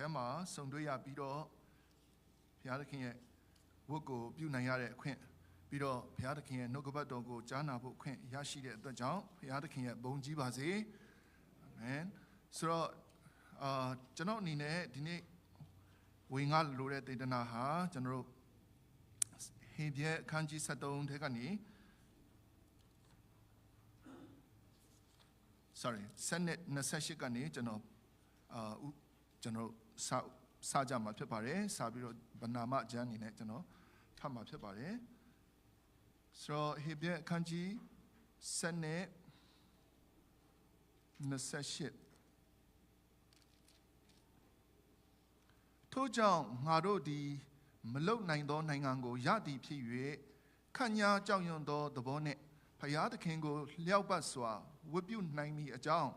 ထဲမှာစုံတွေ့ရပြီးတော့ဘုရားသခင်ရဲ့ဝတ်ကိုပြုနိုင်ရတဲ့အခွင့်ပြီးတော့ဘုရားသခင်ရဲ့နှုတ်ကပတ်တော်ကိုကြားနာဖို့အခွင့်ရရှိတဲ့အတွက်ကြောင့်ဘုရားသခင်ရဲ့ဘုန်းကြီးပါစေအာမင်ဆိုတော့ကျွန်တော်အနေနဲ့ဒီနေ့ဝင်ငါလိုတဲ့ဒေသနာဟာကျွန်တော်တို့ဟေဘရဲအခန်းကြီး73ထဲကနေ28ကနေကျွန်တော်စကြမှာဖြစ်ပါတယ်စပြီးတော့ဗနာမကျမ်းအနေနဲ့ကျွန်တော်ဖတ်မှာဖြစ်ပါတယ်ဆိုတော့ဟေဘရဲအခန်းကြီး28ထို့ကြောင့်ငါတို့သည်မလုံနိုင်သောနိုင်ငံကိုရသည်ဖြစ်၍ခန့်ညာကြောက်ရွံ့သောသဘောနှင့်ဘုရားသခင်ကိုလျောက်ပတ်စွာဝတ်ပြုနိုင်မည်အကြောင်း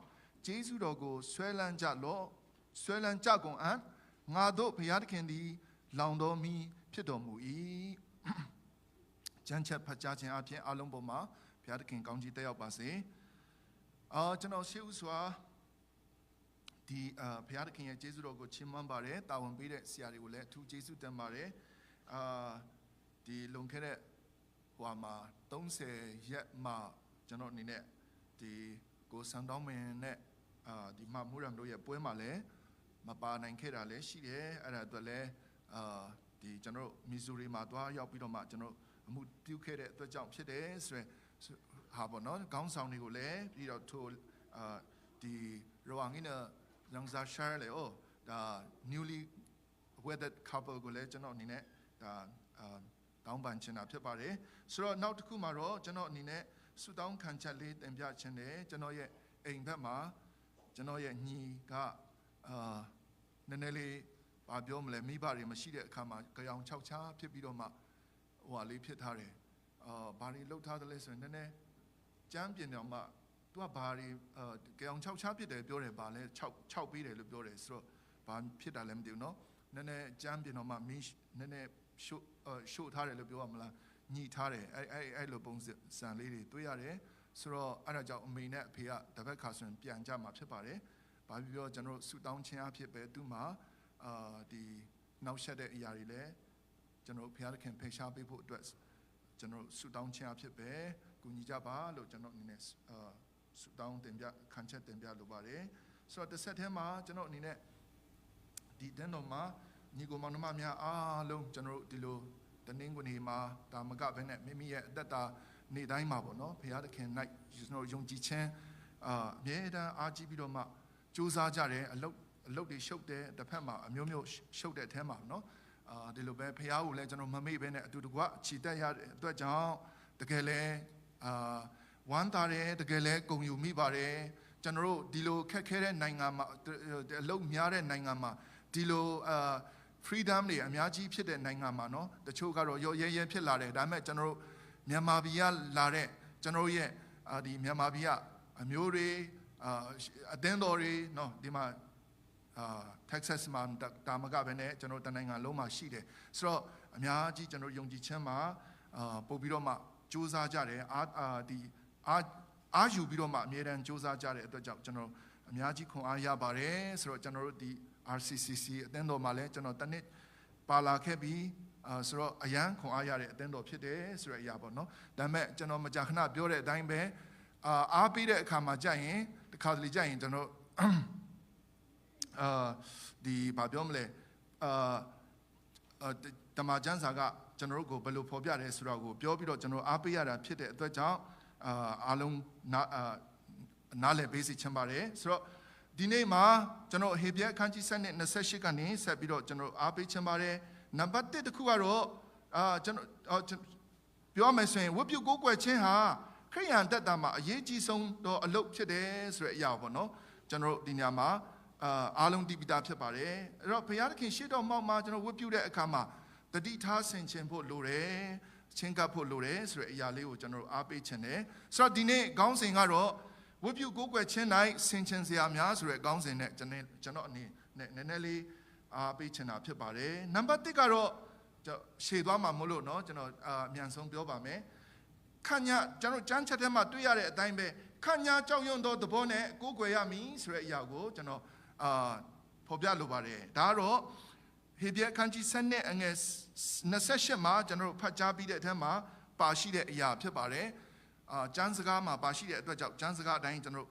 ကျေးဇူးတော်ကိုဆွဲလန်းကြကုန်အံ့ငါတို့ဘုရားသခင်သည်လောင်တော်မူဖြစ်တော်မူ၏ကျမ်းချက်ဖတ်ကြားခြင်းအပြင်အလုံးပေါ်မှာဘုရားသခင်ကောင်းကြီးတက်ရောက်ပါစေကျွန်တော်ရှေ့ဦးစွာဒီဘုရားသခင်ရဲ့ကျေးဇူးတော်ကိုချီးမွမ်းပါတယ်တာဝန်ပေးတဲ့ဆရာတွေကိုလည်းအထူးကျေးဇူးတင်ပါတယ်ဒီလွန်ခဲ့တဲ့မှာ30ရက်မှာကျွန်တော်အနေနဲ့ဒီကိုစံတောင်းမင်းနဲ့ဒီမမူရမ်တို့ရဲ့ပွဲမှာလည်းမပါနိုင်ခဲ့တာလည်းရှိတယ်အဲ့ဒါအတွက်လည်းဒီကျွန်တော်မီဇူရီမှာသွားရောက်ပြီးတော့မှကျွန်တော်အမှုပြုခဲ့တဲ့အတွက်ကြောင့်ဖြစ်တယ်ဆိုရယ်ဟာပေါ့နော်ခေါင်းဆောင်တွေကိုလည်းပြီးတော့ထိုဒီရောင်းင်းလန်ဇာရှာလေဒါ newly wedded couple ကိုလည်းကျွန်တော်အနေနဲ့ဒါတောင်းပန်ချင်တာဖြစ်ပါတယ်ဆိုတော့နောက်တစ်ခုမှာတော့ကျွန်တော်အနေနဲ့ဆုတောင်းခံချက်လေးတင်ပြချင်တယ်ကျွန်တော်ရဲ့အိမ်ဘက်မှာကျွန်တော်ရဲ့ညီကနည်းနည်းလေးဘာပြောမလဲမိဘတွေမရှိတဲ့အခါမှာကြောင်6ချားဖြစ်ပြီးတော့မှဟိုဟာလေးဖြစ်ထားတယ်ဘာတွေလှုပ်ထားတယ်လဲဆိုရင်နည်းနည်းကြမ်းပြင်တော့မှသူကဘာတွေကြောင်6ချားဖြစ်တယ်ပြောတယ်ဘာလဲ6ပေးတယ်လို့ပြောတယ်ဆိုတော့ဘာဖြစ်တာလဲမသိဘူးเนาะနည်းနည်းကြမ်းပြင်တော့မှမင်းနည်းနည်းရှို့ထားတယ်လို့ပြောရမလားညှိထားတယ်အဲ့လိုပုံစံလေးတွေတွေ့ရတယ်ဆိုတော့အဲ့ဒါကြောင့်အမေနဲ့အဖေကတပတ်ခါဆိုရင်ပြန်ကြမှာဖြစ်ပါတယ်ဘာဖြစ်ပြောကျွန်တော်ဆူတောင်းခြင်းအဖြစ်ပဲသူ့မှာဒီနောက်ဆက်တဲ့အရာတွေလည်းကျွန်တော်ဘုရားသခင်ဖေရှားပေးဖို့အတွက်ကျွန်တော်ဆူတောင်းခြင်းအဖြစ်ပဲကူညီကြပါလို့ကျွန်တော်အနေနဲ့ဆူတောင်းတင်ပြခံချက်တင်ပြလိုပါတယ်ဆိုတော့တစ်ဆက်တည်းမှာကျွန်တော်အနေနဲ့ဒီတန်းတော်မှာညီကိုမောင်နှမများအားလုံးကျွန်တော်တို့ဒီလိုတနင်္ဂနွေမှာဒါမကဘဲနဲ့မိမိရဲ့အသက်တာနေ့တိုင်းမှာပေါ့နော်ဘုရားသခင်၌ကျွန်တော်ယုံကြည်ခြင်းအမြဲတမ်းအားကြီးပြီးတော့မှကြိုးစားကြတယ်အလုပ်တွေရှုပ်တယ်တစ်ဖက်မှာအမျိုးမျိုးရှုပ်တဲ့အထဲမှာနော်ဒီလိုပဲဘုရားကိုလည်းကျွန်တော်မမေ့ဘဲနဲ့အတူတကွခြိတက်ရတဲ့အတွက်ကြောင့်တကယ်လဲဝမ်းသာတယ်တကယ်လဲဂုဏ်ယူမိပါတယ်ကျွန်တော်တို့ဒီလိုခက်ခဲတဲ့နိုင်ငံမှာအလုပ်များတဲ့နိုင်ငံမှာဒီလို freedom တွေအများကြီးဖြစ်တဲ့နိုင်ငံမှာเนาะတချို့ကတော့ရောရဲဖြစ်လာတယ်ဒါပေမဲ့ကျွန်တော်တို့မြန်မာပြည်ကလာတဲ့ကျွန်တော်ရဲ့ဒီမြန်မာပြည်ကအမျိုးတွေအသင်းတော်တွေเนาะဒီမှာTexas မှာတာမကပဲနဲ့ကျွန်တော်တနိုင်ငံလုံးမှာရှိတယ်ဆိုတော့အများကြီးကျွန်တော်ယုံကြည်ခြင်းမှာပို့ပြီးတော့မှစူးစမ်းကြတယ်အားယူပြီးတော့မှအမြဲတမ်းစူးစမ်းကြတဲ့အတွက်ကြောင့်ကျွန်တော်အများကြီးခွန်အားရပါတယ်ဆိုတော့ကျွန်တော်တို့ဒီRCCC အသင်းတော်မှာလည်းကျွန်တော်တနစ်ပါလာခဲ့ပြီးဆိုတော့အရန်ခွန်အားရတဲ့အသင်းတော်ဖြစ်တယ်ဆိုတဲ့အရာပေါ့နော်ဒါပေမဲ့ကျွန်တော်မကြာခဏပြောတဲ့အတိုင်းပဲအားပေးတဲ့အခါမှာကြာရင်တစ်ခါတလေကြာရင်ကျွန်တော်ဒီဘာပြောမလဲတမန်ကျမ်းစာကကျွန်တော်တို့ကိုဘယ်လိုဖော်ပြတယ်ဆိုတော့ကိုပြောပြီးတော့ကျွန်တော်အားပေးရတာဖြစ်တဲ့အတွက်ကြောင့်အားလုံးနားလည်ပေးစီချင်ပါတယ်ဆိုတော့ဒီနေ့မှာကျွန်တော်ဟေဘရဲအခန်းကြီး28ကနေဆက်ပြီးတော့ကျွန်တော်အားပေးချင်ပါတယ်နံပါတ်1တစ်ခုကတော့ကျွန်တော်ပြောမယ်ဆိုရင်ဝတ်ပြုကိုးကွယ်ခြင်းဟာခရိယန်တက်တာမှာအရေးကြီးဆုံးတော့အလုပ်ဖြစ်တယ်ဆိုတဲ့အရာပေါ့နော်ကျွန်တော်ဒီညမှာအားလုံးတည်ပြီးသားဖြစ်ပါတယ်အဲ့တော့ဘုရားသခင်ရှေ့တော်မှောက်မှာကျွန်တော်ဝတ်ပြုတဲ့အခါမှာတတိထားဆင်ခြင်ဖို့လိုတယ်ချင်းကပ်ဖို့လိုတယ်ဆိုတဲ့အရာလေးကိုကျွန်တော်အားပေးချင်တယ်ဆိုတော့ဒီနေ့ခေါင်းစဉ်ကတော့ဝတ်ပြုကိုးကွယ်ခြင်း၌ဆင်ခြင်စရာများဆိုတဲ့ခေါင်းစဉ်နဲ့ကျွန်တော်အနေနဲ့နည်းနည်းလေးအားပေးချင်တာဖြစ်ပါတယ်နံပါတ်1ကတော့ရှေ့သွားမှာမလို့เนาะကျွန်တော်အမြန်ဆုံးပြောပါမယ်ခန့်ညာကျွန်တော်ကျမ်းချက်ထဲမှာတွေ့ရတဲ့အတိုင်းပဲခန့်ညာကြောက်ရွံ့သောသဘောနဲ့ကိုးကွယ်ရမည်ဆိုတဲ့အရာကိုကျွန်တော် ဖော်ပြလိုပါတယ်ဒါကတော့ဟေဘရဲခန်းကြီး7နဲ့အငယ်28မှာကျွန်တော်တို့ဖတ်ကြားပြီးတဲ့အထက်မှာပါရှိတဲ့အရာဖြစ်ပါတယ်ကျမ်းစကားမှာပါရှိတဲ့အတွက်ကြောင့်ကျမ်းစကားအတိုင်းကျွန်တော်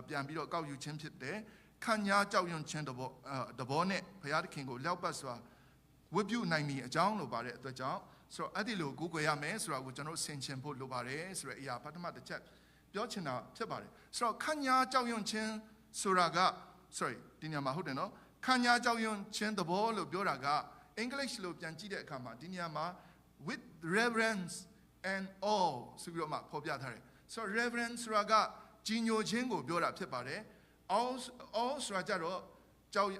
ပြန်ပြီးတော့ကောက်ယူခြင်းဖြစ်တယ်ခန့်ညာကြောက်ရွံ့ခြင်းတဘောနဲ့ဘုရားသခင်ကိုလျောက်ပတ်စွာဝတ်ပြုနိုင်မည်အကြောင်းလိုပါတဲ့အတွက်ကြောင့်ဆိုတော့အဲ့ဒီလိုကိုးကွယ်ရမယ်ဆိုတာကိုကျွန်တော်ဆင်ခြင်ဖို့လိုပါတယ်ဆိုတဲ့အရာပထမတစ်ချက်ပြောချင်တာဖြစ်ပါတယ်ဆိုတော့ခန့်ညာကြောက်ရွံ့ခြင်းဆိုတာက sorry ဒီနေရာမှာဟုတ်တယ်နော်ခန့်ညာကြောက်ရွံ့ခြင်းတဘောလို့ပြောတာကအင်္ဂလိပ်လိုပြန်ကြည့်တဲ့အခါမှာဒီနေရာမှာ with reverence and awe ဆိုပြီးတော့မှဖော်ပြထားတယ်ဆိုတော့ reverence ဆိုတာကကြီးညိုခြင်းကိုပြောတာဖြစ်ပါတယ် awe ဆိုတာကြတော့ကြောက်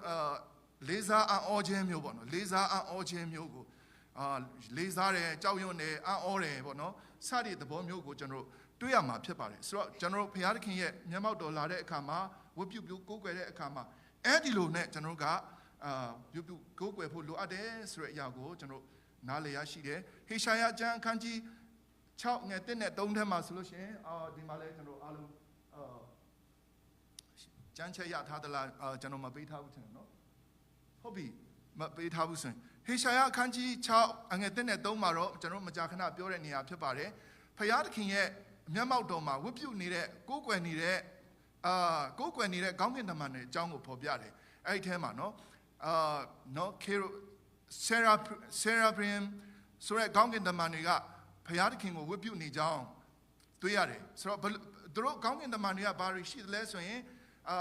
လေးစားအံ့ဩခြင်းမျိုးပေါ့နော်လေးစားအံ့ဩခြင်းမျိုးကိုလေးစားတယ်ကြောက်ရွံ့တယ်အံ့ဩတယ်ပေါ့နော်စတဲ့သဘောမျိုးကိုကျွန်တော်တွေ့ရမှာဖြစ်ပါတယ်ဆိုတော့ကျွန်တော်ဘုရားသခင်ရဲ့မျက်မှောက်တော်လာတဲ့အခါမှာဝတ်ပြုကိုးကွယ်တဲ့အခါမှာအဲ့ဒီလိုနဲ့ကျွန်တော်ကပြုကိုးကွယ်ဖို့လိုအပ်တယ်ဆိုတဲ့အရာကိုကျွန်တော်နားလည်ရရှိတယ်ဟေရှာယကျမ်းအခန်းကြီး6ငယ်1နဲ့3ထဲမှာဆိုလို့ရှိရင်ဒီမှာလဲကျွန်တော်အားလုံးကျမ်းချက်ရထားသလားကျွန်တော်မပေးထားဘူးထင်တယ်နော်ဟုတ်ပြီမပေးထားဘူးဆိုရင်ဟေရှာယအခန်းကြီး6အငယ်1နဲ့3မှာတော့ကျွန်တော်မကြာခဏပြောတဲ့နေရာဖြစ်ပါတယ်ဖခင်သခင်ရဲ့မျက်မှောက်တော်မှာဝတ်ပြုနေတဲ့ကိုးကွယ်နေတဲ့ကိုးကွယ်နေတဲ့ကောင်းကင်တမန်တွေအကြောင်းကိုဖော်ပြတယ်အဲ့ဒီထဲမှာနော်နော်ဆရာပရင်ဆိုတဲ့ကောင်းကင်တမန်တွေကဖခင်သခင်ကိုဝတ်ပြုနေကြောင်းတွေ့ရတယ်ဆိုတော့သူတို့ကောင်းကင်တမန်တွေကဘာတွေရှိသလဲဆိုရင်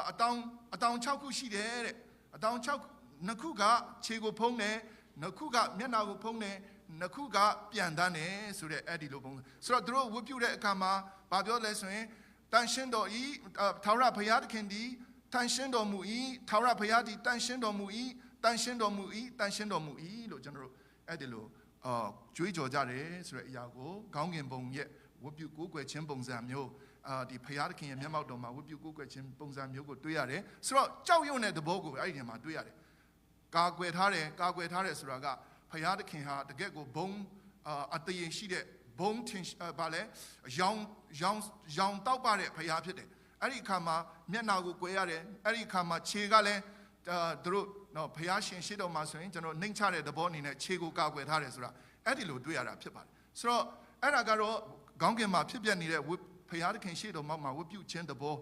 အတောင်6ခုရှိတယ်တဲ့အတောင်6နှစ်ခုကခြေကိုဖုံးတယ်နှစ်ခုကမျက်နှာကိုဖုံးတယ်နှစ်ခုကပြန်တန်းတယ်ဆိုတဲ့အဲ့ဒီလိုပုံဆိုတော့သူတို့ဝတ်ပြုတဲ့အခါမှာဘာပြောလဲဆိုရင်တန်ရှင်းတော်ဤထာဝရဘုရားသခင်သည်တန်ရှင်းတော်မူ၏ထာဝရဘုရားသည်တန်ရှင်းတော်မူ၏တန်ရှင်းတော်မူ၏တန်ရှင်းတော်မူ၏လို့ကျွန်တော်တို့အဲ့ဒီလိုကြွေးကြော်ကြတယ်ဆိုတဲ့အရာကိုခေါင်းငင်ပုံရဲ့ဝတ်ပြုကိုးကွယ်ခြင်းပုံစံမျိုးဒီဘုရားသခင်ရဲ့မျက်မှောက်တော်မှာဝတ်ပြုကိုးကွယ်ခြင်းပုံစံမျိုးကိုတွေ့ရတယ်ဆိုတော့ကြောက်ရွံ့တဲ့သဘောကိုအဲ့ဒီထဲမှာတွေ့ရတယ်ကာကွယ်ထားတယ်ဆိုတာကဘုရားသခင်ဟာတကယ့်ကိုဘုံအတည်ရှိတဲ့ဘုံထင်ဘာလဲရောင်တောက်ပါတဲ့ဘုရားဖြစ်တယ်အဲ့ဒီအခါမှာမျက်နှာကိုကွယ်ရတယ်အဲ့ဒီအခါမှာခြေကလည်းသူတို့နော်ဘုရားရှင်ရှိတော်မှာဆိုရင်ကျွန်တော်နှိမ့်ချတဲ့သဘောအနေနဲ့ခြေကိုကာကွယ်ထားတယ်ဆိုတာအဲ့ဒီလိုတွေ့ရတာဖြစ်ပါတယ်ဆိုတော့အဲ့ဒါကတော့ခေါင်းကင်မှာဖြစ်ပျက်နေတဲ့ဘုရားသခင်ရှိတော်မှာဝတ်ပြုခြင်းသဘော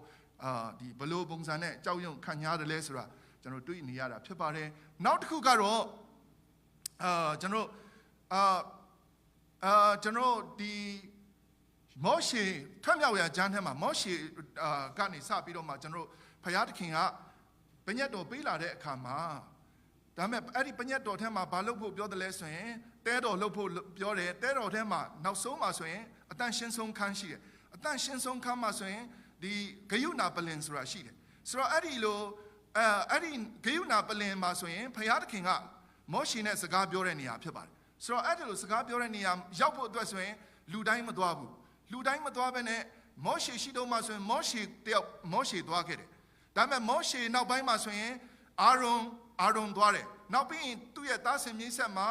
ဒီဘလိုပုံစံနဲ့ကြောက်ရွံ့ခံရတယ်လဲဆိုတာကျွန်တော်တွေ့နေရတာဖြစ်ပါတယ်နောက်တစ်ခုကတော့ကျွန်တော်ဒီမောရှေထွတ်မြောက်ရာကျမ်းထဲမှာမောရှေကနေစပြီးတော့မှကျွန်တော်ဘုရားသခင်ကပညတ်တော်ပေးလာတဲ့အခါမှာဒါပေမဲ့အဲ့ဒီပညတ်တော်ထဲမှာဘာလုပ်ဖို့ပြောတယ်လဲဆိုရင်တဲတော်လုပ်ဖို့ပြောတယ်တဲတော်ထဲမှာနောက်ဆုံးမှာဆိုရင်အတန်ရှင်းဆုံးခန်းရှိတယ်အတန်ရှင်းဆုံးခန်းမှာဆိုရင်ဒီဂယုဏပလင်ဆိုတာရှိတယ်ဆိုတော့အဲ့ဒီလိုအဲ့ဒီဂယုဏပလင်မှာဆိုရင်ဘုရားသခင်ကမောရှေနဲ့စကားပြောတဲ့နေရာဖြစ်ပါတယ်ဆိုတော့အဲ့ဒီလိုစကားပြောတဲ့နေရာရောက်ဖို့အတွက်ဆိုရင်လူတိုင်းမသွားဘူးလူတိုင်းမသွားဘဲနဲ့မောရှေရှိတော့မှဆိုရင်မောရှေတယောက်မောရှေသွားခဲ့တယ်ဒါပေမဲ့မောရှေနောက်ပိုင်းမှာဆိုရင်အာရုံသွားတယ်နောက်ပြီးရင်သူ့ရဲ့သားစဉ်မြေးဆက်မှာ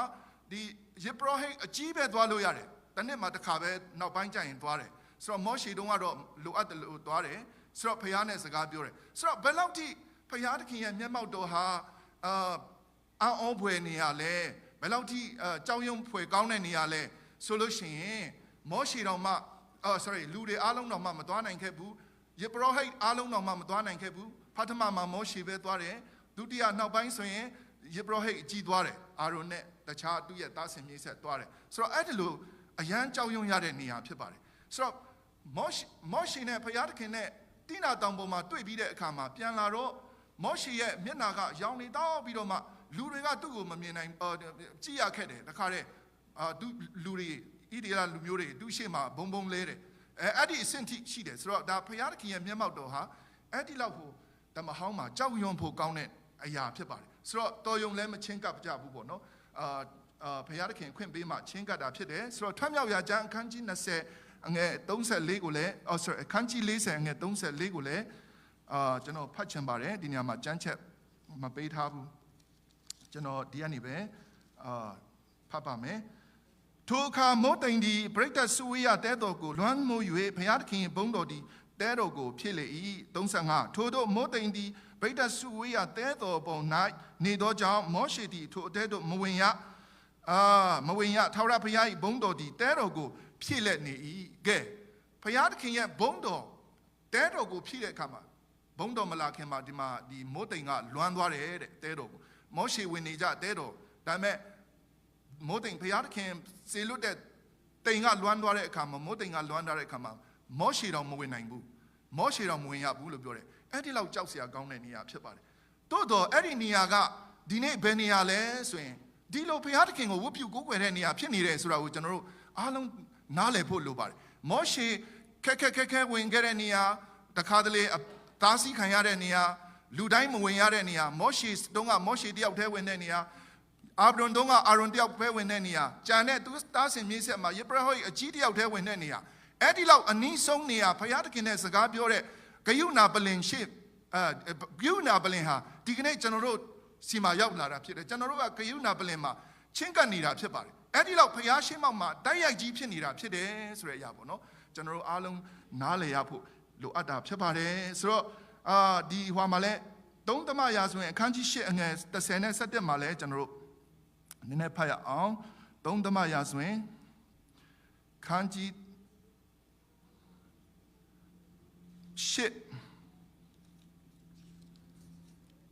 ဒီယေဘရဟိတ်အကြီးပဲသွားလို့ရတယ်တနေ့မှတစ်ခါပဲနောက်ပိုင်းကျရင်သွားတယ်ဆိုတော့မောရှေတုန်းကတော့လိုအပ်တယ်လို့သွားတယ်ဆိုတော့ဖခင်နဲ့စကားပြောတယ်ဆိုတော့ဘယ်လောက်ထိဖခင်သခင်ရဲ့မျက်မှောက်တော်ဟာအံ့ဩဖွယ်နေရလဲဘယ်လောက်ထိကြောက်ရွံ့ဖွယ်ကောင်းတဲ့နေရလဲဆိုလို့ရှိရင်မောရှေတော်မှလူတွေအားလုံးတော်မှမသွားနိုင်ခဲ့ဘူးယေဘရဟိတ်အားလုံးတော်မှမသွားနိုင်ခဲ့ဘူးပထမမှာမောရှေပဲသွားတယ်ဒုတိယနောက်ပိုင်းဆိုရင်ယေဘရဟိတ်အကြီးသွားတယ်အာရုန်နဲ့တခြားသူ့ရဲ့သားစဉ်မြေးဆက်သွားတယ်ဆိုတော့အဲ့ဒီလိုအရန်ကြောက်ရွံ့ရတဲ့နေရာဖြစ်ပါတယ်ဆိုတော့မောရှေနဲ့ဘုရားသခင်နဲ့တိနာတောင်ပေါ်မှာတွေ့ပြီးတဲ့အခါမှာပြန်လာတော့မောရှေရဲ့မျက်နှာကရောင်နေတော့ပြီးတော့မှလူတွေကသူ့ကိုမမြင်နိုင်ကြည့်ရခဲ့တယ်တခါတည်းသူလူတွေဣသရေလလူမျိုးတွေသူ့ရှေ့မှာဘုံလဲတယ်အဲ့ဒီအဆင့်ထိရှိတယ်ဆိုတော့ဒါဘုရားသခင်ရဲ့မျက်မှောက်တော်ဟာအဲ့ဒီလောက်ကိုဓမ္မဟောင်းမှာကြောက်ရွံ့ဖို့ကောင်းတဲ့အရာဖြစ်ပါတယ်ဆိုတော့တော်ယုံလည်းမချင်းကပ်ကြဘူးပေါ့နော်ဘုရားသခင်ခွင့်ပေးမှချင်းကပ်တာဖြစ်တယ်ဆိုတော့ထွတ်မြောက်ရာကျမ်းအခန်းကြီး20အငယ်34ကိုလည်းအခန်းကြီး40အငယ်34ကိုလည်းကျွန်တော်ဖတ်ချင်ပါတယ်ဒီနေရာမှာကျမ်းချက်မပေးထားဘူးကျွန်တော်ဒီကနေပဲဖတ်ပါမယ်ထိုအခါမောတိန်ဒီပရိသတ်စုဝေးရတဲတော်ကိုလွမ်းမိုး၍ဘုရားသခင်ဘုန်းတော်ဒီတဲတော်ကိုဖြစ်လေ၏35ထိုတို့မောတိန်ဒီ ဗိဒ္ဓစုဝေးရတဲတော်ပုံ၌နေသောကြောင့်မောရှေသည်ထိုအတဲတို့မဝင်ရထာဝရဘုရား၏ဘုန်းတော်သည်တဲတော်ကိုဖြည့်လက်နေ၏ကဲဘုရားသခင်ရဲ့ဘုန်းတော်တဲတော်ကိုဖြည့်တဲ့အခါမှာဘုန်းတော်မလာခင်မှာဒီမှာဒီမိုးတိမ်ကလွမ်းသွားတယ်တဲ့တဲတော်ကိုမောရှေဝင်နေကြတဲတော်ဒါပေမဲ့မိုးတိမ်ဘုရားသခင်စေလွတ်တဲ့တိမ်ကလွမ်းသွားတဲ့အခါမှာမိုးတိမ်ကလွမ်းသွားတဲ့အခါမှာမောရှေတော်မဝင်နိုင်ဘူးမောရှေတော်မဝင်ရဘူးလို့ပြောတယ်အဲ့ဒီလောက်ကြောက်စရာကောင်းတဲ့နေရာဖြစ်ပါတယ်တိုးတော့အဲ့ဒီနေရာကဒီနေ့ဘယ်နေရာလဲဆိုရင်ဒီလိုဘုရားသခင်ကိုဝတ်ပြုကိုးကွယ်တဲ့နေရာဖြစ်နေတယ်ဆိုတာကိုကျွန်တော်တို့အားလုံးနားလည်ဖို့လိုပါတယ်မောရှေခက်ဝင်ခဲ့တဲ့နေရာတခါတလေတားဆီးခံရတဲ့နေရာလူတိုင်းမဝင်ရတဲ့နေရာမောရှေတုန်းကမောရှေတယောက်တည်းဝင်တဲ့နေရာအာဗြုန်တုန်းကအာရွန်တယောက်ပဲဝင်တဲ့နေရာဂျန်နဲ့သူတားဆင်မြေးဆက်မှာယေဘရဟိအကြီးတယောက်တည်းဝင်တဲ့နေရာအဲ့ဒီလောက်အနည်းဆုံးနေရာဘုရားသခင်နဲ့စကားပြောတဲ့ဂယုဏပလင်ရှိဂယုဏပလင်ဟာဒီကနေ့ကျွန်တော်တို့စီမှာရောက်လာတာဖြစ်တယ်ကျွန်တော်တို့ကဂယုဏပလင်မှာချင်းကပ်နေတာဖြစ်ပါတယ်အဲ့ဒီလောက်ဘုရားရှိမောက်မှာတိုက်ရိုက်ကြီးဖြစ်နေတာဖြစ်တယ်ဆိုတဲ့အရာပေါ့နော်ကျွန်တော်တို့အားလုံးနားလည်ရဖို့လိုအပ်တာဖြစ်ပါတယ်ဆိုတော့ဒီဟွာမှာလဲသုံးသမရာဆိုရင်အခန်းကြီး8အငယ်30နဲ့17မှာလဲကျွန်တော်တို့နည်းနည်းဖတ်ရအောင်သုံးသမရာဆိုရင်ခန်းကြီး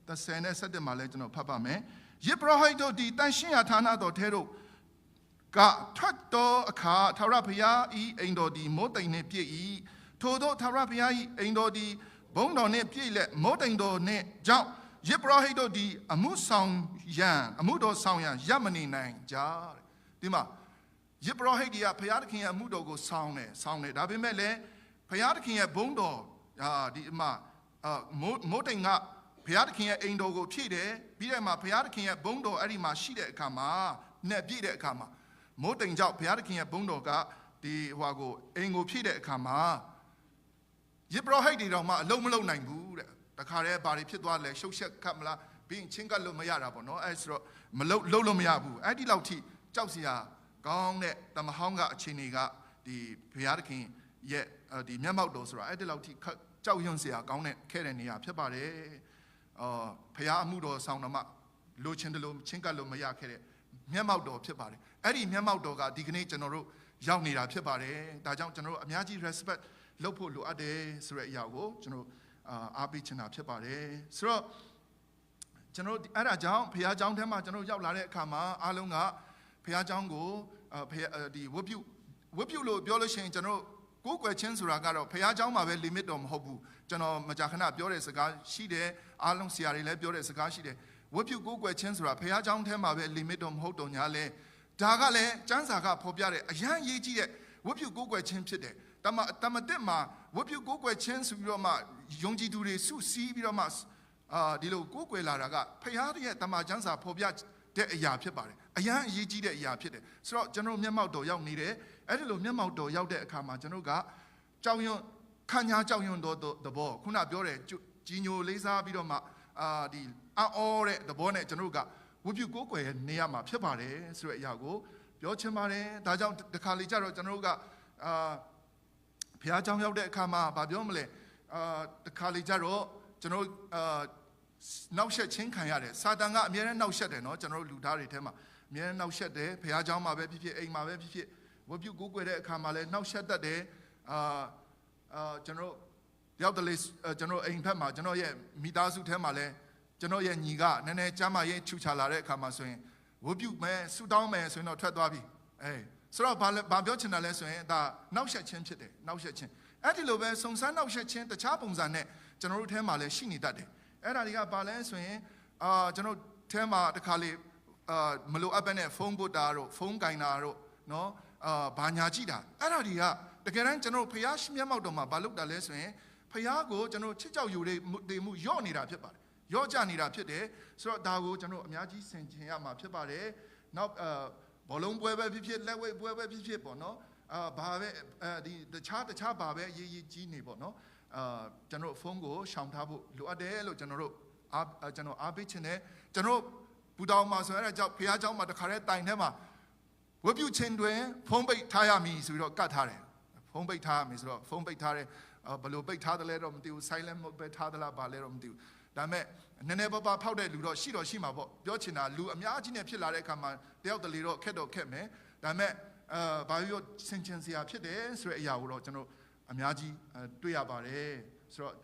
830နဲ့17မှာလဲကျွန်တော်ဖတ်ပါမယ်ယေဘရဟိတ်တို့ဒီတန်ရှင်းရာဌာနတော်ထဲတို့ကထွက်တော်အခါထာဝရဘုရားဤအိမ်တော်ဒီမိုးတိမ်နှင့်ပြည့်၏ထို့သောထာဝရဘုရားဤအိမ်တော်ဒီဘုန်းတော်နှင့်ပြည့်လက်မိုးတိမ်တော်နှင့်ကြောင့်ယေဘရဟိတ်တို့ဒီအမှုတော်ဆောင်ရန်ရပ်မနေနိုင်ကြဒီမှာယေဘရဟိတ်ဒီကဘုရားသခင်ရဲ့အမှုတော်ကိုဆောင်တယ်ဒါပေမဲ့လည်းဘုရားသခင်ရဲ့ဘုန်းတော်ဒီမှာမိုးတိမ်ကဘုရားသခင်ရဲ့အိမ်တော်ကိုဖြည့်တယ်ပြီးတဲ့မှာဘုရားသခင်ရဲ့ဘုန်းတော်အဲ့ဒီမှာရှိတဲ့အခါမှာနဲ့ပြည့်တဲ့အခါမှာမိုးတိမ်ကြောင့်ဘုရားသခင်ရဲ့ဘုန်းတော်ကဒီဟွာကိုအိမ်ကိုဖြည့်တဲ့အခါမှာယေဘရဟိတ်တွေတော့မှအလုံးမလုံးနိုင်ဘူးတဲ့တခါတည်းဘာတွေဖြစ်သွားလဲရှုပ်ရှက်ခတ်မလားဘင်းချင်းကပ်လို့မရတာပေါ့နော်အဲ့ဆိုတော့မလုံးလို့မရဘူးအဲ့ဒီလောက်ထိကြောက်စရာကောင်းတဲ့တမဟောင်းကအခြေအနေကဒီဘုရားသခင်ရဲ့ဒီမျက်မှောက်တော်ဆိုတာအဲ့ဒီလောက်ထိကြောက်ရွံ့စရာကောင်းတဲ့ခဲ့တဲ့နေရာဖြစ်ပါတယ်ဘုရားအမှုတော်ဆောင်တော်မှလိုချင်တယ်လို့ချင်းကပ်လို့မရခဲ့တဲ့မျက်မှောက်တော်ဖြစ်ပါတယ်အဲ့ဒီမျက်မှောက်တော်ကဒီကနေ့ကျွန်တော်တို့ရောက်နေတာဖြစ်ပါတယ်ဒါကြောင့်ကျွန်တော်တို့အများကြီး respect လုပ်ဖို့လိုအပ်တယ်ဆိုတဲ့အရာကိုကျွန်တော်အားပေးချင်တာဖြစ်ပါတယ်ဆိုတော့ကျွန်တော်အဲ့ဒါကြောင့်ဘုရားကျောင်းထဲမှာကျွန်တော်ရောက်လာတဲ့အခါမှာအားလုံးကဘုရားကျောင်းကိုဒီဝတ်ပြုလို့ပြောလို့ရှိရင်ကျွန်တော်ကိုယ်ကွယ်ချင်းဆိုတာကတော့ဘုရားကျောင်းမှာပဲ limit တော့မဟုတ်ဘူးကျွန်တော်မကြာခဏပြောတဲ့စကားရှိတယ်အားလုံးဆရာတွေလည်းပြောတဲ့စကားရှိတယ်ဝတ်ပြုကိုယ်ကွယ်ချင်းဆိုတာဘုရားကျောင်းထဲမှာပဲ limit တော့မဟုတ်တော့ညာလဲဒါကလည်းကျမ်းစာကဖော်ပြတဲ့အရန်ရေးကြီးတဲ့ဝတ်ပြုကိုယ်ကွယ်ချင်းဖြစ်တယ်တမတက်မှာဝတ်ပြုကိုယ်ကွယ်ချင်းဆိုပြီးတော့မှယုံကြည်သူတွေစုစည်းပြီးတော့မှဒီလိုကိုယ်ကွယ်လာတာကဘုရားရဲ့တမန်ကျမ်းစာဖော်ပြတဲ့အရာဖြစ်ပါတယ်အရန်အရေးကြီးတဲ့အရာဖြစ်တယ်ဆိုတော့ကျွန်တော်မျက်မှောက်တော်ရောက်နေတယ်အဲ့ဒီလိုမျက်မှောက်တော်ရောက်တဲ့အခါမှာကျွန်တော်ကကြောင်ရွံ့ခန့်ညာကြောင်ရွံ့တော်သဘောခုနပြောတဲ့ကြီးညိုလေးစားပြီးတော့မှဒီအော်တဲ့သဘောနဲ့ကျွန်တော်ကဝတ်ပြုကိုးကွယ်နေရမှာဖြစ်ပါတယ်ဆိုတဲ့အရာကိုပြောချင်ပါတယ်ဒါကြောင့်တခါလေကျတော့ကျွန်တော်ကဘုရားကျောင်းရောက်တဲ့အခါမှာဗာပြောမလဲတခါလေကျတော့ကျွန်တော်နောက်ဆက်ချင်းခံရတယ်စာတန်ကအမြဲတမ်းနောက်ဆက်တယ်နော်ကျွန်တော်လူသားတွေထဲမှာအမြဲတမ်းနောက်ဆက်တယ်ဘုရားကျောင်းမှာပဲဖြစ်ဖြစ်အိမ်မှာပဲဖြစ်ဖြစ်ဝတ်ပြုကိုးကွယ်တဲ့အခါမှာလည်းနောက်ဆက်တတ်တယ်ကျွန်တော်ရောက်တယ်လေကျွန်တော်အိမ်ဖက်မှာကျွန်တော်ရဲ့မိသားစုထဲမှာလည်းကျွန်တော်ရဲ့ညီကနည်းနည်းကျမ်းမာရေးချူချလာတဲ့အခါမှာဆိုရင်ဝတ်ပြုမယ်ဆူတောင်းမယ်ဆိုရင်တော့ထွက်သွားပြီဆိုတော့ဘာပြောချင်တာလဲဆိုရင်ဒါနောက်ဆက်ချင်းဖြစ်တယ်နောက်ဆက်ချင်းအဲ့ဒီလိုပဲစုံစမ်းနောက်ဆက်ချင်းတခြားပုံစံနဲ့ကျွန်တော်တို့ထဲမှာလည်းရှိနေတတ်တယ်အဲ့ဒါတွေကဘာလဲဆိုရင်ကျွန်တော်ထဲမှာတခါလေမလိုအပ်ပဲနဲ့ဖုန်းပုတ်တာတို့ဖုန်းကင်တာတို့နော်ဘာညာကြည့်တာအဲ့ဒါတွေကတကယ်တမ်းကျွန်တော်ဖျားမျက်မှောက်တော်မှာဘာလုပ်တာလဲဆိုရင်ဖျားကိုကျွန်တော်ချစ်ကြောက်ယူတွေမှုယော့နေတာဖြစ်ပါတယ်ယော့ကြနေတာဖြစ်တယ်ဆိုတော့ဒါကိုကျွန်တော်အများကြီးဆင်ခြင်ရမှာဖြစ်ပါတယ်နောက်ဘောလုံးပွဲပဲဖြစ်ဖြစ်လက်ဝဲပွဲပဲဖြစ်ဖြစ်ပေါ့နော်ဘာပဲဒီတခြားဘာပဲရေးကြီးနေပေါ့နော်ကျွန်တော်ဖုန်းကိုရှောင်ထားဖို့လိုအပ်တယ်လို့ကျွန်တော်အားပေးခြင်းနဲ့ကျွန်တော်ဘူတောင်မှာဆိုရတဲ့ကြောင့်ဖျားเจ้าမှာတခါတည်းတိုင်ထဲမှာဝတ်ပြုခြင်းတွင်ဖုန်းပိတ်ထားရမည်ဆိုပြီးတော့ကတ်ထားတယ်ဖုန်းပိတ်ထားရမည်ဆိုတော့ဖုန်းပိတ်ထားတယ်ဘယ်လိုပိတ်ထားတယ်လဲတော့မသိဘူး silent mode ပဲထားသလားဘာလဲတော့မသိဘူး ဒါပေမဲ့နည်းနည်းပါးပါးဖောက်တဲ့လူတော့ရှိမှာပေါ့ပြောချင်တာလူအများကြီးနဲ့ဖြစ်လာတဲ့အခါမှာတယောက်တလေတော့ခက်မယ်ဒါပေမဲ့ဘာလို့ဆင်ခြင်စရာဖြစ်တယ်ဆိုတဲ့အရာကိုတော့ကျွန်တော်အများကြီးတွေ့ရပါတယ်ဆိုတော့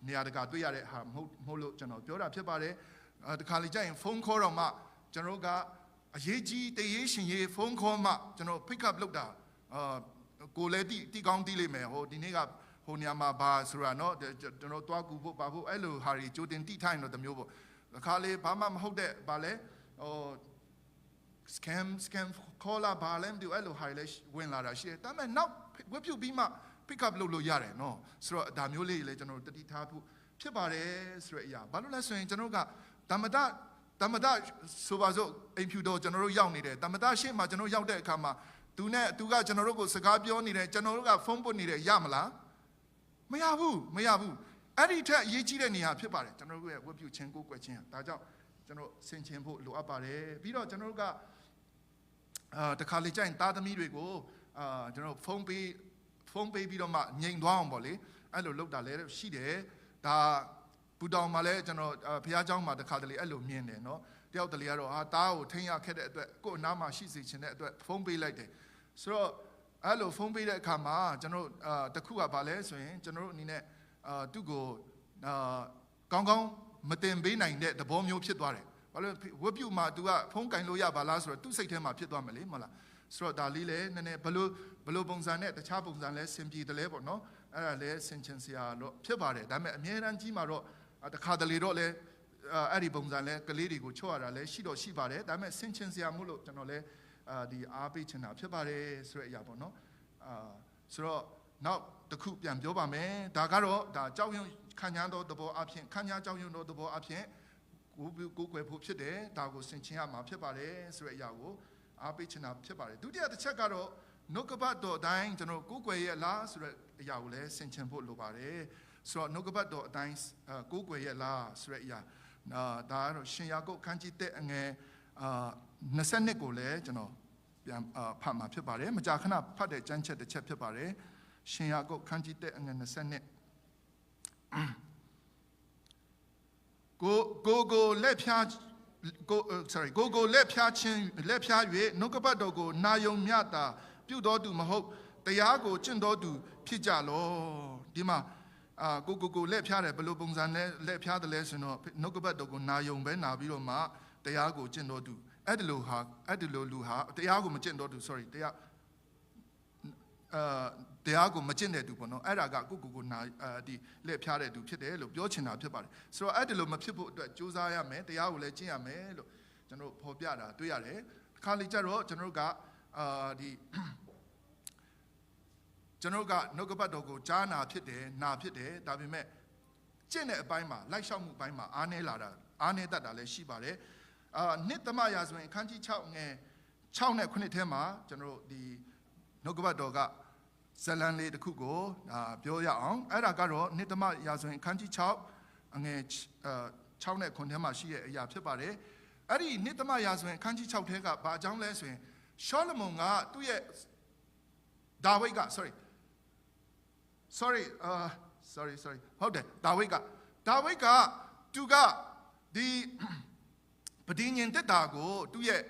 နေရာတကာတွေ့ရတဲ့ဟာမဟုတ်လို့ကျွန်တော်ပြောတာဖြစ်ပါတယ်တခါလေကြာရင်ဖုန်းခေါ်တော့မှကျွန်တော်ကအရေးကြီးတရေးရှင်ရေးဖုန်းခေါ်မှကျွန်တော် pick up လုပ်တာကိုလည်းတီကောင်းတီးလိမ့်မယ်ဟိုဒီနေ့ကဟိုနေရာမှာဘာဆိုတာเนาะကျွန်တော်တွားကူဖို့ပါဖို့အဲ့လိုဟာတွေကြိုတင်တိထိုင်တော့တမျိုးပေါ့အခါလေးဘာမှမဟုတ်တဲ့ဘာလဲဟို scam call လာဘာလဲမသိဘူးအဲ့လိုဟာတွေလည်းဝင်လာတာရှိတယ်ဒါပေမဲ့နောက်ဝက်ပြုတ်ပြီးမှ pick up လုပ်လို့ရတယ်เนาะဆိုတော့ဒါမျိုးလေးလည်းကျွန်တော်တတိထားဖို့ဖြစ်ပါတယ်ဆိုတဲ့အရာဘာလို့လဲဆိုရင်ကျွန်တော်ကဓမ္မတဆိုပါစို့အိမ်ဖြူတော်ကျွန်တော်တို့ရောက်နေတယ်ဓမ္မတရှေ့မှာကျွန်တော်ရောက်တဲ့အခါမှာသူကကျွန်တော်တို့ကိုစကားပြောနေတယ်ကျွန်တော်တို့ကဖုန်းပုတ်နေတယ်ရမလားမရဘူးအဲ့ဒီထက်အရေးကြီးတဲ့နေရာဖြစ်ပါတယ်ကျွန်တော်တို့ရဲ့ဝတ်ပြုခြင်းကိုးကွယ်ခြင်းဒါကြောင့်ကျွန်တော်ဆင်ခြင်ဖို့လိုအပ်ပါတယ်ပြီးတော့ကျွန်တော်တို့ကတခါလေကြာရင်သားသမီးတွေကိုကျွန်တော်ဖုန်းပေးပြီးတော့မှငြိမ်သွားအောင်ပေါ့လေအဲ့လိုလုပ်တာလည်းရှိတယ်ဒါဘူတောင်မှာလည်းကျွန်တော်ဘုရားကျောင်းမှာတခါတလေအဲ့လိုမြင်တယ်နော်တယောက်တလေကတော့တားကိုထိန်းရခဲ့တဲ့အတွက်ကိုယ့်အနားမှာရှိစေခြင်းတဲ့အတွက်ဖုန်းပေးလိုက်တယ်ဆိုတော့အဲ့လိုဖုန်းပေးတဲ့အခါမှာကျွန်တော်တခုကဘာလဲဆိုရင်ကျွန်တော်တို့အနေနဲ့သူ့ကိုကောင်းမတင်ပေးနိုင်တဲ့သဘောမျိုးဖြစ်သွားတယ်ဘာလို့ဝတ်ပြုမှာ तू ကဖုန်းကင်လို့ရပါလားဆိုတော့သူ့စိတ်ထဲမှာဖြစ်သွားမယ်လေမဟုတ်လားဆိုတော့ဒါလေးလည်းနည်းနည်းဘလို့ပုံစံနဲ့တခြားပုံစံလဲဆင်ပြေတယ်လဲပေါ့နော်အဲ့ဒါလဲဆင်ခြင်စရာတော့ဖြစ်ပါတယ်ဒါပေမဲ့အမြဲတမ်းကြီးမှာတော့တခါတလေတော့လဲအဲ့ဒီပုံစံလဲကလေးတွေကိုချော့ရတာလဲရှိပါတယ်ဒါပေမဲ့ဆင်ခြင်စရာမို့လို့ကျွန်တော်လဲဒီအားပေးချင်တာဖြစ်ပါတယ်ဆိုတဲ့အရာပေါ့နော်ဆိုတော့နောက်တစ်ခုပြန်ပြောပါမယ်ဒါကတော့ဒါကြောက်ရွံ့ခံရသောသဘောအဖြစ်ခံရကြောက်ရွံ့သောသဘောအဖြစ်ကိုယ်ကွယ်ဖို့ဖြစ်တယ်ဒါကိုဆင်ခြင်ရမှာဖြစ်ပါတယ်ဆိုတဲ့အရာကိုအားပေးချင်တာဖြစ်ပါတယ်ဒုတိယတစ်ချက်ကတော့နှုတ်ကပတ်တော်အတိုင်းကျွန်တော်ကိုယ်ကွယ်ရဲ့လားဆိုတဲ့အရာကိုလည်းဆင်ခြင်ဖို့လိုပါတယ်ဆိုတော့နှုတ်ကပတ်တော်အတိုင်းကိုယ်ကွယ်ရဲ့လားဆိုတဲ့အရာဒါကတော့ရှင်ယာကုပ်ခန်းကြီးတဲ့အငယ်22ကိုလည်းကျွန်တော်ပြန်ဖတ်မှာဖြစ်ပါတယ်မကြာခဏဖတ်တဲ့ကျမ်းချက်တစ်ချက်ဖြစ်ပါတယ်ရှင်ယာကုပ်ခန်းကြီးတဲ့အငယ်22ကိုလက်ဖြားကိုလက်ဖြားခြင်းလက်ဖြား၍နှုတ်ကပတ်တော်ကိုနာယုံမြတာပြုတော်သူမဟုတ်တရားကိုကျင့်တော်သူဖြစ်ကြလောဒီမှာကိုလက်ဖြားတယ်ဘယ်လိုပုံစံနဲ့လက်ဖြားတယ်လဲဆိုတော့နှုတ်ကပတ်တော်ကိုနာယုံပဲနာပြီးတော့မှတရားကိုကျင့်တော်သူအဲ့ဒီလိုလူဟာတရားကိုမကျင့်တော်သူ sorry တရားကိုမကျင့်တဲ့သူပေါ့နော်အဲ့ဒါကကိုနာဒီလက်ဖြားတဲ့သူဖြစ်တယ်လို့ပြောချင်တာဖြစ်ပါတယ်ဆိုတော့အဲ့ဒီလိုမဖြစ်ဖို့အတွက်ကြိုးစားရမယ်တရားကိုလည်းကျင့်ရမယ်လို့ကျွန်တော်ဖော်ပြတာတွေ့ရတယ်တစ်ခါလေကျတော့ကျွန်တော်ကကျွန်တော်ကနှုတ်ကပတ်တော်ကိုကြားနာဖြစ်တယ်ဒါပေမဲ့ကျင့်တဲ့အပိုင်းမှာလိုက်လျှောက်မှုပိုင်းမှာအားနည်းတတ်တာလည်းရှိပါတယ်နှစ်သမယာဆိုရင်အခန်းကြီး6ငယ်6နဲ့9ထဲမှာကျွန်တော်ဒီနှုတ်ကပတ်တော်ကဇလန်လေးတစ်ခုကိုပြောရအောင်အဲ့ဒါကတော့နှစ်သမယာဆိုရင်အခန်းကြီး6အငယ်6နဲ့9ထဲမှာရှိတဲ့အရာဖြစ်ပါတယ်အဲ့ဒီနှစ်သမယာဆိုရင်အခန်းကြီး6ထဲကဘာအကြောင်းလဲဆိုရင်ရှောလမုန်ကသူ့ရဲ့ဒါဝိဒ်က sorry ဟုတ်တယ်ဒါဝိဒ်ကသူကဒီပဋိညာဉ်တက်တာကိုသူ့ရဲ့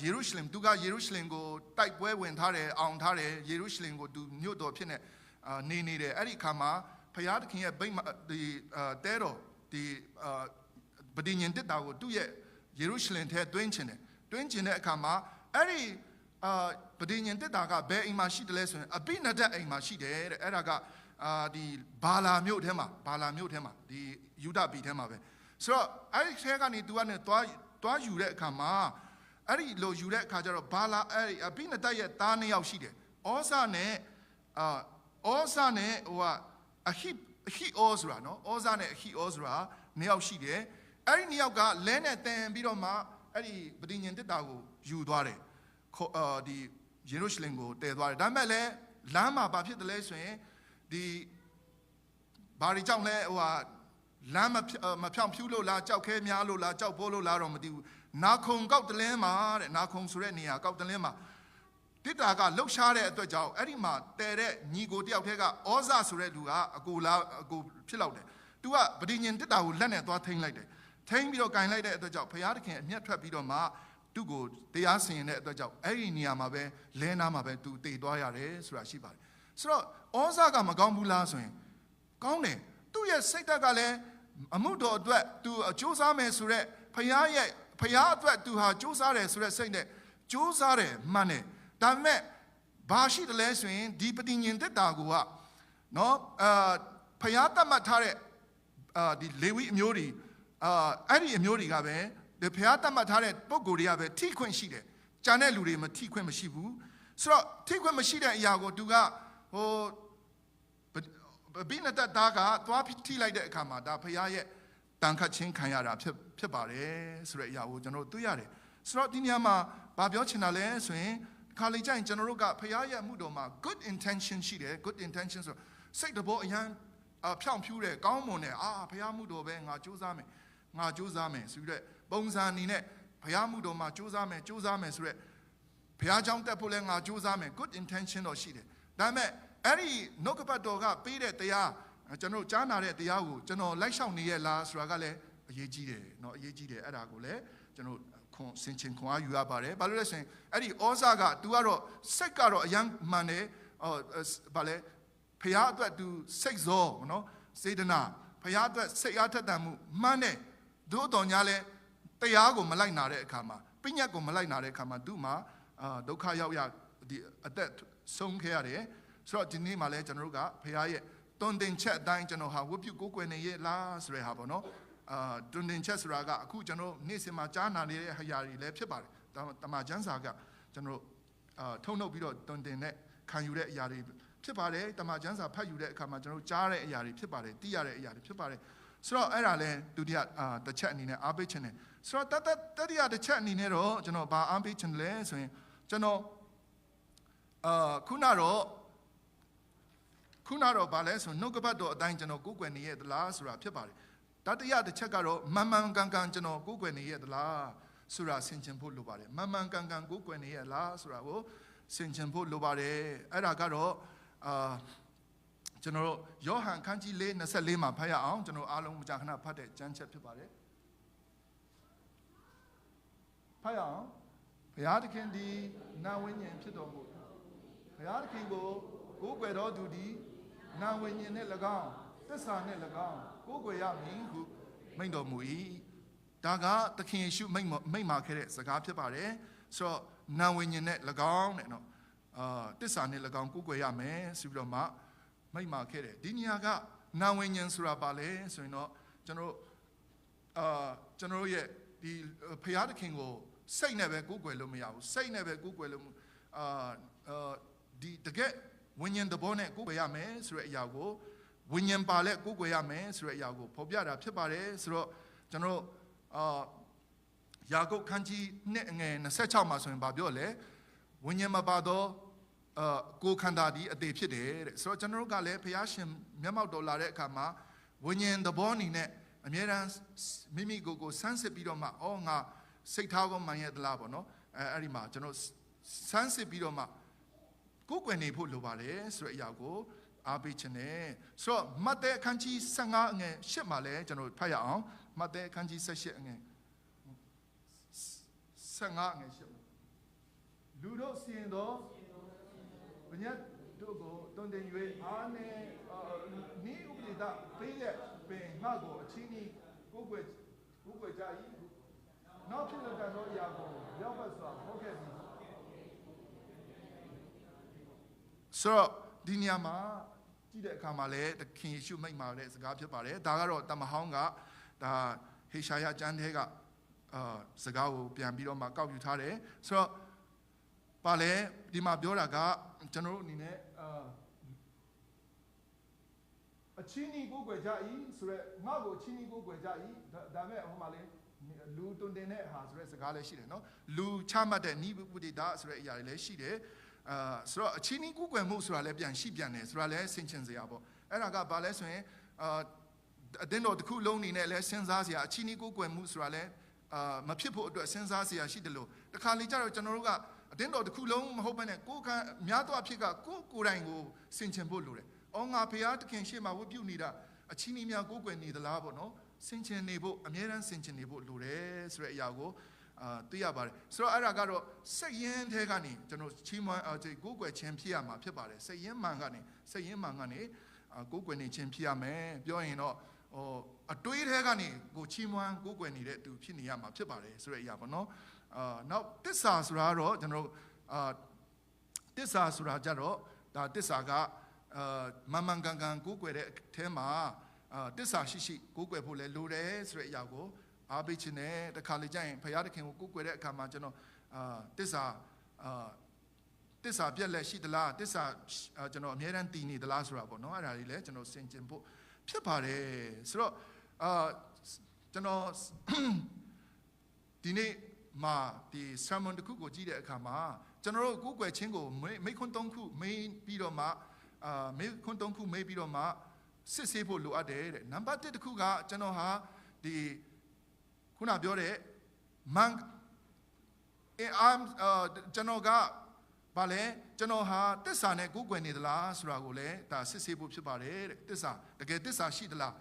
ယေရုရှလင်သူကယေရုရှလင်ကိုတိုက်ပွဲဝင်ထားတယ်အောင်ထားတယ်ယေရုရှလင်ကိုသူမြို့တော်ဖြစ်နေတယ်အဲ့ဒီခါမှာဖျားသခင်ရဲ့ဗိမ္မာဒီတဲတော်ဒီပဋိညာဉ်တက်တာကိုသူ့ရဲ့ယေရုရှလင်ထဲတွင်းချင်တဲ့အခါမှာအဲ့ဒီပဋိညာဉ်တက်တာကဘယ်အိမ်မှာရှိတယ်လဲဆိုရင်အဘိနဒတ်အိမ်မှာရှိတယ်တဲ့အဲ့ဒါကဒီဘာလာမြို့ထဲမှာဒီယူဒပြည်ထဲမှာပဲဆိုတော့အဲ့ဒီထဲကနေသူကနေသွားယူတဲ့အခါမှာအဲ့ဒီလိုယူတဲ့အခါကျတော့ဘာလာအဲ့ဒီအဘိနဒတ်ရဲ့သား2ယောက်ရှိတယ်ဩဇာနဲ့ဟိုကအဟိဩဆိုတာနော်ဩဇာနဲ့အဟိဩဆိုတာ2ယောက်ရှိတယ်အဲ့ဒီ2ယောက်ကလဲနဲ့တန်ပြီးတော့မှအဲ့ဒီပဋိညာဉ်တက်တာကိုယူသွားတယ်ဒီယေရုရှလင်ကိုတည်သွားတယ်ဒါပေမဲ့လည်းလမ်းမှာဘာဖြစ်တယ်လဲဆိုရင်ဒီဘာတွေကြောင့်လဲလမ်းမဖြောင်ဖြူးလို့လားကြောက်ခဲများလို့လားကြောက်ပိုးလို့လားတော့မသိဘူးနာခုံကောက်တလင်းမှာတဲ့နာခုံဆိုတဲ့နေရာကောက်တလင်းမှာတစ်တာကလှုပ်ရှားတဲ့အတွက်ကြောင့်အဲ့ဒီမှာတည်တဲ့ညီကိုတယောက်တည်းကဩဇာဆိုတဲ့လူကအကိုဖြစ်လောက်တယ် သူကပဋိညာဉ်တစ်တာကိုလက်နဲ့သွားထိန်းလိုက်တယ်ထိန်းပြီးတော့ကင်လိုက်တဲ့အတွက်ကြောင့်ဘုရားသခင်အမျက်ထွက်ပြီးတော့မှသူ့ကိုတရားစီရင်တဲ့အတွက်ကြောင့်အဲ့ဒီနေရာမှာပဲလဲနာမှာပဲသူတည်သွားရတယ်ဆိုတာရှိပါတယ်ဆိုတော့ဩဇာကမကောင်းဘူးလားဆိုရင်ကောင်းတယ်သူ့ရဲ့စိတ်ဓာတ်ကလည်းအမှုတော်အတွက်သူအကျိုးစားမယ်ဆိုတဲ့ဘုရားအတွက်သူဟာကျိုးစားတယ်ဆိုတဲ့စိတ်နဲ့ကျိုးစားတယ်မှန်တယ်ဒါပေမဲ့ဘာရှိတယ်လဲဆိုရင်ဒီပဋိညာဉ်တက်တာကိုကနော်ဘုရားတတ်မှတ်ထားတဲ့ဒီလေဝိအမျိုးတွေအဲ့ဒီအမျိုးတွေကပဲဒီဘုရားတတ်မှတ်ထားတဲ့ပုံကိုယ်တွေကပဲထိခွင့်ရှိတယ်။ကြံတဲ့လူတွေမထိခွင့်မရှိဘူး။ဆိုတော့ထိခွင့်မရှိတဲ့အရာကိုသူကဟိုဘိနတတာကသွားထိလိုက်တဲ့အခါမှာဒါဘုရားရဲ့တန်ခတ်ခြင်းခံရတာဖြစ်ပါတယ်ဆိုတဲ့အရာကိုကျွန်တော်တွေ့ရတယ်။ဆိုတော့ဒီနေရာမှာဘာပြောချင်တာလဲဆိုရင်ခါလေးကျရင်ကျွန်တော်တို့ကဘုရားရဲ့အမှုတော်မှာ good intention ရှိတယ် good intention ဆိုစိတ်တဘောအရန်ဖြောင့်ဖြူးတယ်ကောင်းမွန်တယ်ဘုရားမှုတော်ပဲငါကြိုးစားမယ်ဆိုပြီးပုံစံအနေနဲ့ဘုရားမှုတော်မှာကြိုးစားမယ်ဆိုရက်ဘုရားကြောင့်တက်ဖို့လဲငါကြိုးစားမယ် good intention တော့ရှိတယ်ဒါပေမဲ့အဲ့ဒီနှုတ်ကပတ်တော်ကပေးတဲ့တရားကျွန်တော်ကြားနာတဲ့တရားကိုကျွန်တော်လိုက်ရှောက်နေရလားဆိုတာကလည်းအရေးကြီးတယ်เนาะအရေးကြီးတယ်အဲ့ဒါကိုလည်းကျွန်တော်ဆင်ခြင်ခွန်အားယူရပါတယ်ဘာလို့လဲဆိုရင်အဲ့ဒီဩဇာက तू ကတော့စိတ်ကတော့အယံမှန်တယ်ဘာလဲဘုရားအတွက် तू စိတ်ဇောเนาะစေတနာဘုရားအတွက်စိတ်အားထက်သန်မှုမှန်တယ်တို့တော်ညာလဲတရားကိုမလိုက်နာတဲ့အခါမှာပညတ်ကိုမလိုက်နာတဲ့အခါမှာသူ့မှာဒုက္ခရောက်ရဒီအသက်ဆုံးခဲ့ရတယ်ဆိုတော့ဒီနေ့မှာလဲကျွန်တော်တို့ကဘုရားရဲ့တွင်တင်ချက်အတိုင်းကျွန်တော်ဟာဝတ်ပြုကိုးကွယ်နေရဲ့လားဆိုတဲ့ဟာပေါ့နော်တွင်တင်ချက်ဆိုတာကအခုကျွန်တော်နေ့စဉ်မှာကြားနာနေတဲ့အရာတွေလည်းဖြစ်ပါတယ်တမန်ကျမ်းစာကကျွန်တော်ထုံနှုတ်ပြီးတော့တွင်တင်တဲ့ခံယူတဲ့အရာတွေဖြစ်ပါတယ်တမန်ကျမ်းစာဖတ်ယူတဲ့အခါမှာကျွန်တော်ကြားတဲ့အရာတွေဖြစ်ပါတယ်သိရတဲ့အရာတွေဖြစ်ပါတယ်ဆိုတော့အဲ့ဒါလဲဒုတိယတစ်ချက်အနေနဲ့အားပေးခြင်းနဲ့ဆိုတော့တတိယတစ်ချက်အနေနဲ့တော့ကျွန်တော်ဘာအားပေးခြင်းလဲဆိုရင်ကျွန်တော်ခုနတော့ဘာလဲဆိုနှုတ်ကပတ်တော်အတိုင်းကျွန်တော်ကိုးကွယ်နေရသလားဆိုတာဖြစ်ပါတယ်တတိယတစ်ချက်ကတော့မှန်ကန်ကျွန်တော်ကိုးကွယ်နေရသလားဆိုတာဆင်ခြင်ဖို့လိုပါတယ်မှန်ကန်ကိုးကွယ်နေရလားဆိုတာကိုဆင်ခြင်ဖို့လိုပါတယ်အဲ့ဒါကတော့ကျွန်တော်တို့ယောဟန်ခန်းကြီး4:24မှာဖတ်ရအောင်ကျွန်တော်အားလုံးမကြာခဏဖတ်တဲ့ကျမ်းချက်ဖြစ်ပါတယ်ဖတ်ရအောင်ဘုရားသခင်သည်နာဝိညာဉ်ဖြစ်တော်မူဘုရားသခင်ကိုကိုးကွယ်တော်သူသည်နာဝိညာဉ်နဲ့၎င်းသစ္စာနဲ့၎င်းကိုးကွယ်ရမည်ဟုမိန့်တော်မူ၏ဒါကသခင်ယေရှုမိန့်မာခဲ့တဲ့စကားဖြစ်ပါတယ်ဆိုတော့နာဝိညာဉ်နဲ့၎င်းတဲ့နော်သစ္စာနဲ့၎င်းကိုးကွယ်ရမယ်ဆိုပြီးတော့မှမိန့်မာခဲ့တယ်ဒီနေရာကနာဝိညာဉ်ဆိုတာပါလဲဆိုရင်တော့ကျွန်တော်ရဲ့ဒီဘုရားသခင်ကိုစိတ်နဲ့ပဲကိုးကွယ်လို့မရဘူးစိတ်နဲ့ပဲကိုးကွယ်လို့ဒီတကယ်ဝိညာဉ်သဘောနဲ့ကိုးကွယ်ရမယ်ဆိုတဲ့အရာကိုဝိညာဉ်ပါလက်ကိုးကွယ်ရမယ်ဆိုတဲ့အရာကိုဖော်ပြတာဖြစ်ပါတယ်ဆိုတော့ကျွန်တော်ယာကုပ်ခန်းကြီး2:26မှာဆိုရင်ဗာပြောလဲဝိညာဉ်မပါတော့ကိုယ်ခန္ဓာဒီအသေးဖြစ်တယ်တဲ့ဆိုတော့ကျွန်တော်တို့ကလည်းဘုရားရှင်မျက်မှောက်တော်လာတဲ့အခါမှာဝိညာဉ်သဘောအနေနဲ့အမြဲတမ်းမိမိကိုယ်ဆန်းစစ်ပြီးတော့မှငါစိတ်ထားကိုမှန်ရသလားပေါ့နော်အဲ့ဒီမှာကျွန်တော်ဆန်းစစ်ပြီးတော့မှကိုယ်ကွယ်နေဖို့လိုပါတယ်ဆိုတဲ့အရာကိုအားပေးခြင်းနဲ့ဆိုတော့မဿဲအခန်းကြီး15:8မှာလည်းကျွန်တော်ဖတ်ရအောင်မဿဲအခန်းကြီး15:8လူတို့စီရင်တော်ဘုရားတို့ကိုတွင်တင်၍အားနဲ့နိဥပဒေတာပေးတဲ့ပင်ငါ့ကိုအချင်းကြီးကိုယ်ကွယ်ကြ၏နောက်ဖြစ်လက်တော်အရာကိုရောက်ပတ်စွာဟောခဲ့ပြီဆိုတော့ဒီနေရာမှာကြည့်တဲ့အခါမှာလည်းသခင်ယေရှုမိန့်မာတဲ့စကားဖြစ်ပါတယ်ဒါကတော့တမန်ဟောင်းကဒါဟေရှာယကျမ်းထဲကစကားကိုပြန်ပြီးတော့မှကောက်ယူထားတယ်ဆိုတော့ပါလေဒီမှာပြောတာကကျွန်တော်တို့အနေနဲ့အချင်းကြီးကိုယ်ကွယ်ကြ၏ဆိုရက်ငါ့ကိုအချင်းကြီးကိုယ်ကွယ်ကြ၏ဒါမဲ့ဟိုမှာလေလူတွင်တင်တဲ့ဟာဆိုရက်စကားလည်းရှိတယ်နော်လူချမှတ်တဲ့နိဗ္ဗုဒိတာဆိုတဲ့အရာတွေလည်းရှိတယ်ဆိုတော့အချင်းကြီးကိုယ်ကွယ်မှုဆိုတာလည်းပြန်တယ်ဆိုတာလည်းဆင်ခြင်စရာပေါ့အဲ့ဒါကဘာလဲဆိုရင်အတင်းတော်တစ်ခုလုံးနေနဲ့လည်းစဉ်းစားစရာအချင်းကြီးကိုယ်ကွယ်မှုဆိုတာလည်းမဖြစ်ဖို့အတွက်စဉ်းစားစရာရှိတယ်လို့တခါလေကျတော့ကျွန်တော်တို့ကအတင်းတော်တစ်ခုလုံးမဟုတ်ဘဲနဲ့ကိုယ်ကများသောအဖြစ်ကကိုယ်တိုင်ကိုဆင်ခြင်ဖို့လိုတယ်။ငါဘုရားသခင်ရှေ့မှာဝတ်ပြုနေတာ အချင်းကြီးများကိုယ်ကွယ်နေသလားပေါ့နော်စင်ချင်နေဖို့အမြဲတမ်းစင်ချင်နေဖို့လိုတယ်ဆိုတဲ့အရာကိုသိရပါတယ်ဆိုတော့အဲ့ဒါကတော့စိတ်ရင်းထဲကနေကျွန်တော်ချီးမွမ်းကိုယ်ကွယ်ခြင်းဖြစ်ရမှာဖြစ်ပါတယ်စိတ်ရင်းမှန်ကနေကိုယ်ကွယ်နေခြင်းဖြစ်ရမယ်ပြောရင်တော့အတွေးထဲကနေကိုချီးမွမ်းကိုယ်ကွယ်နေတဲ့သူဖြစ်နေရမှာဖြစ်ပါတယ်ဆိုတဲ့အရာပေါ့နော်နောက်တစ္ဆာဆိုတာတော့ကျွန်တော်တစ္ဆာဆိုတာကြတော့ဒါတစ္ဆာကမန်ကန်ကိုယ်ကွယ်တဲ့အထဲမှာတစ္ဆာရှိကိုယ်ကွယ်ဖို့လဲလိုတယ်ဆိုတဲ့အရာကိုအားပေးခြင်းနဲ့တခါလေကြာရင်ဘုရားသခင်ကိုကိုယ်ကွယ်တဲ့အခါမှာကျွန်တော်တစ္ဆာပြက်လက်ရှိသလားတစ္ဆာကျွန်တော်အမြဲတမ်းတည်နေသလားဆိုတာပေါ့နော်အဲ့ဒါလေးလဲကျွန်တော်ဆင်ခြင်ဖို့ဖြစ်ပါတယ်ဆိုတော့ကျွန်တော်ဒီနေ့မှာဒီ sermon တစ်ခုကိုကြည့်တဲ့အခါမှာကျွန်တော်တို့ကိုယ်ကွယ်ခြင်းကိုမိခွန်း၃ခုမေးပြီးတော့မှမိခွန်း၃ခုမေးပြီးတော့မှစစ်ဆေးဖို့လိုအပ်တယ်တဲ့နံပါတ်1တစ်ခုကကျွန်တော်ဟာဒီခုနပြောတဲ့ကျွန်တော်ကဘာလဲကျွန်တော်ဟာတစ္ဆာနဲ့ကိုယ်ကွယ်နေသလားဆိုတာကိုလည်းဒါစစ်ဆေးဖို့ဖြစ်ပါတယ်တဲ့တစ္ဆာတကယ်တစ္ဆာရှိသလား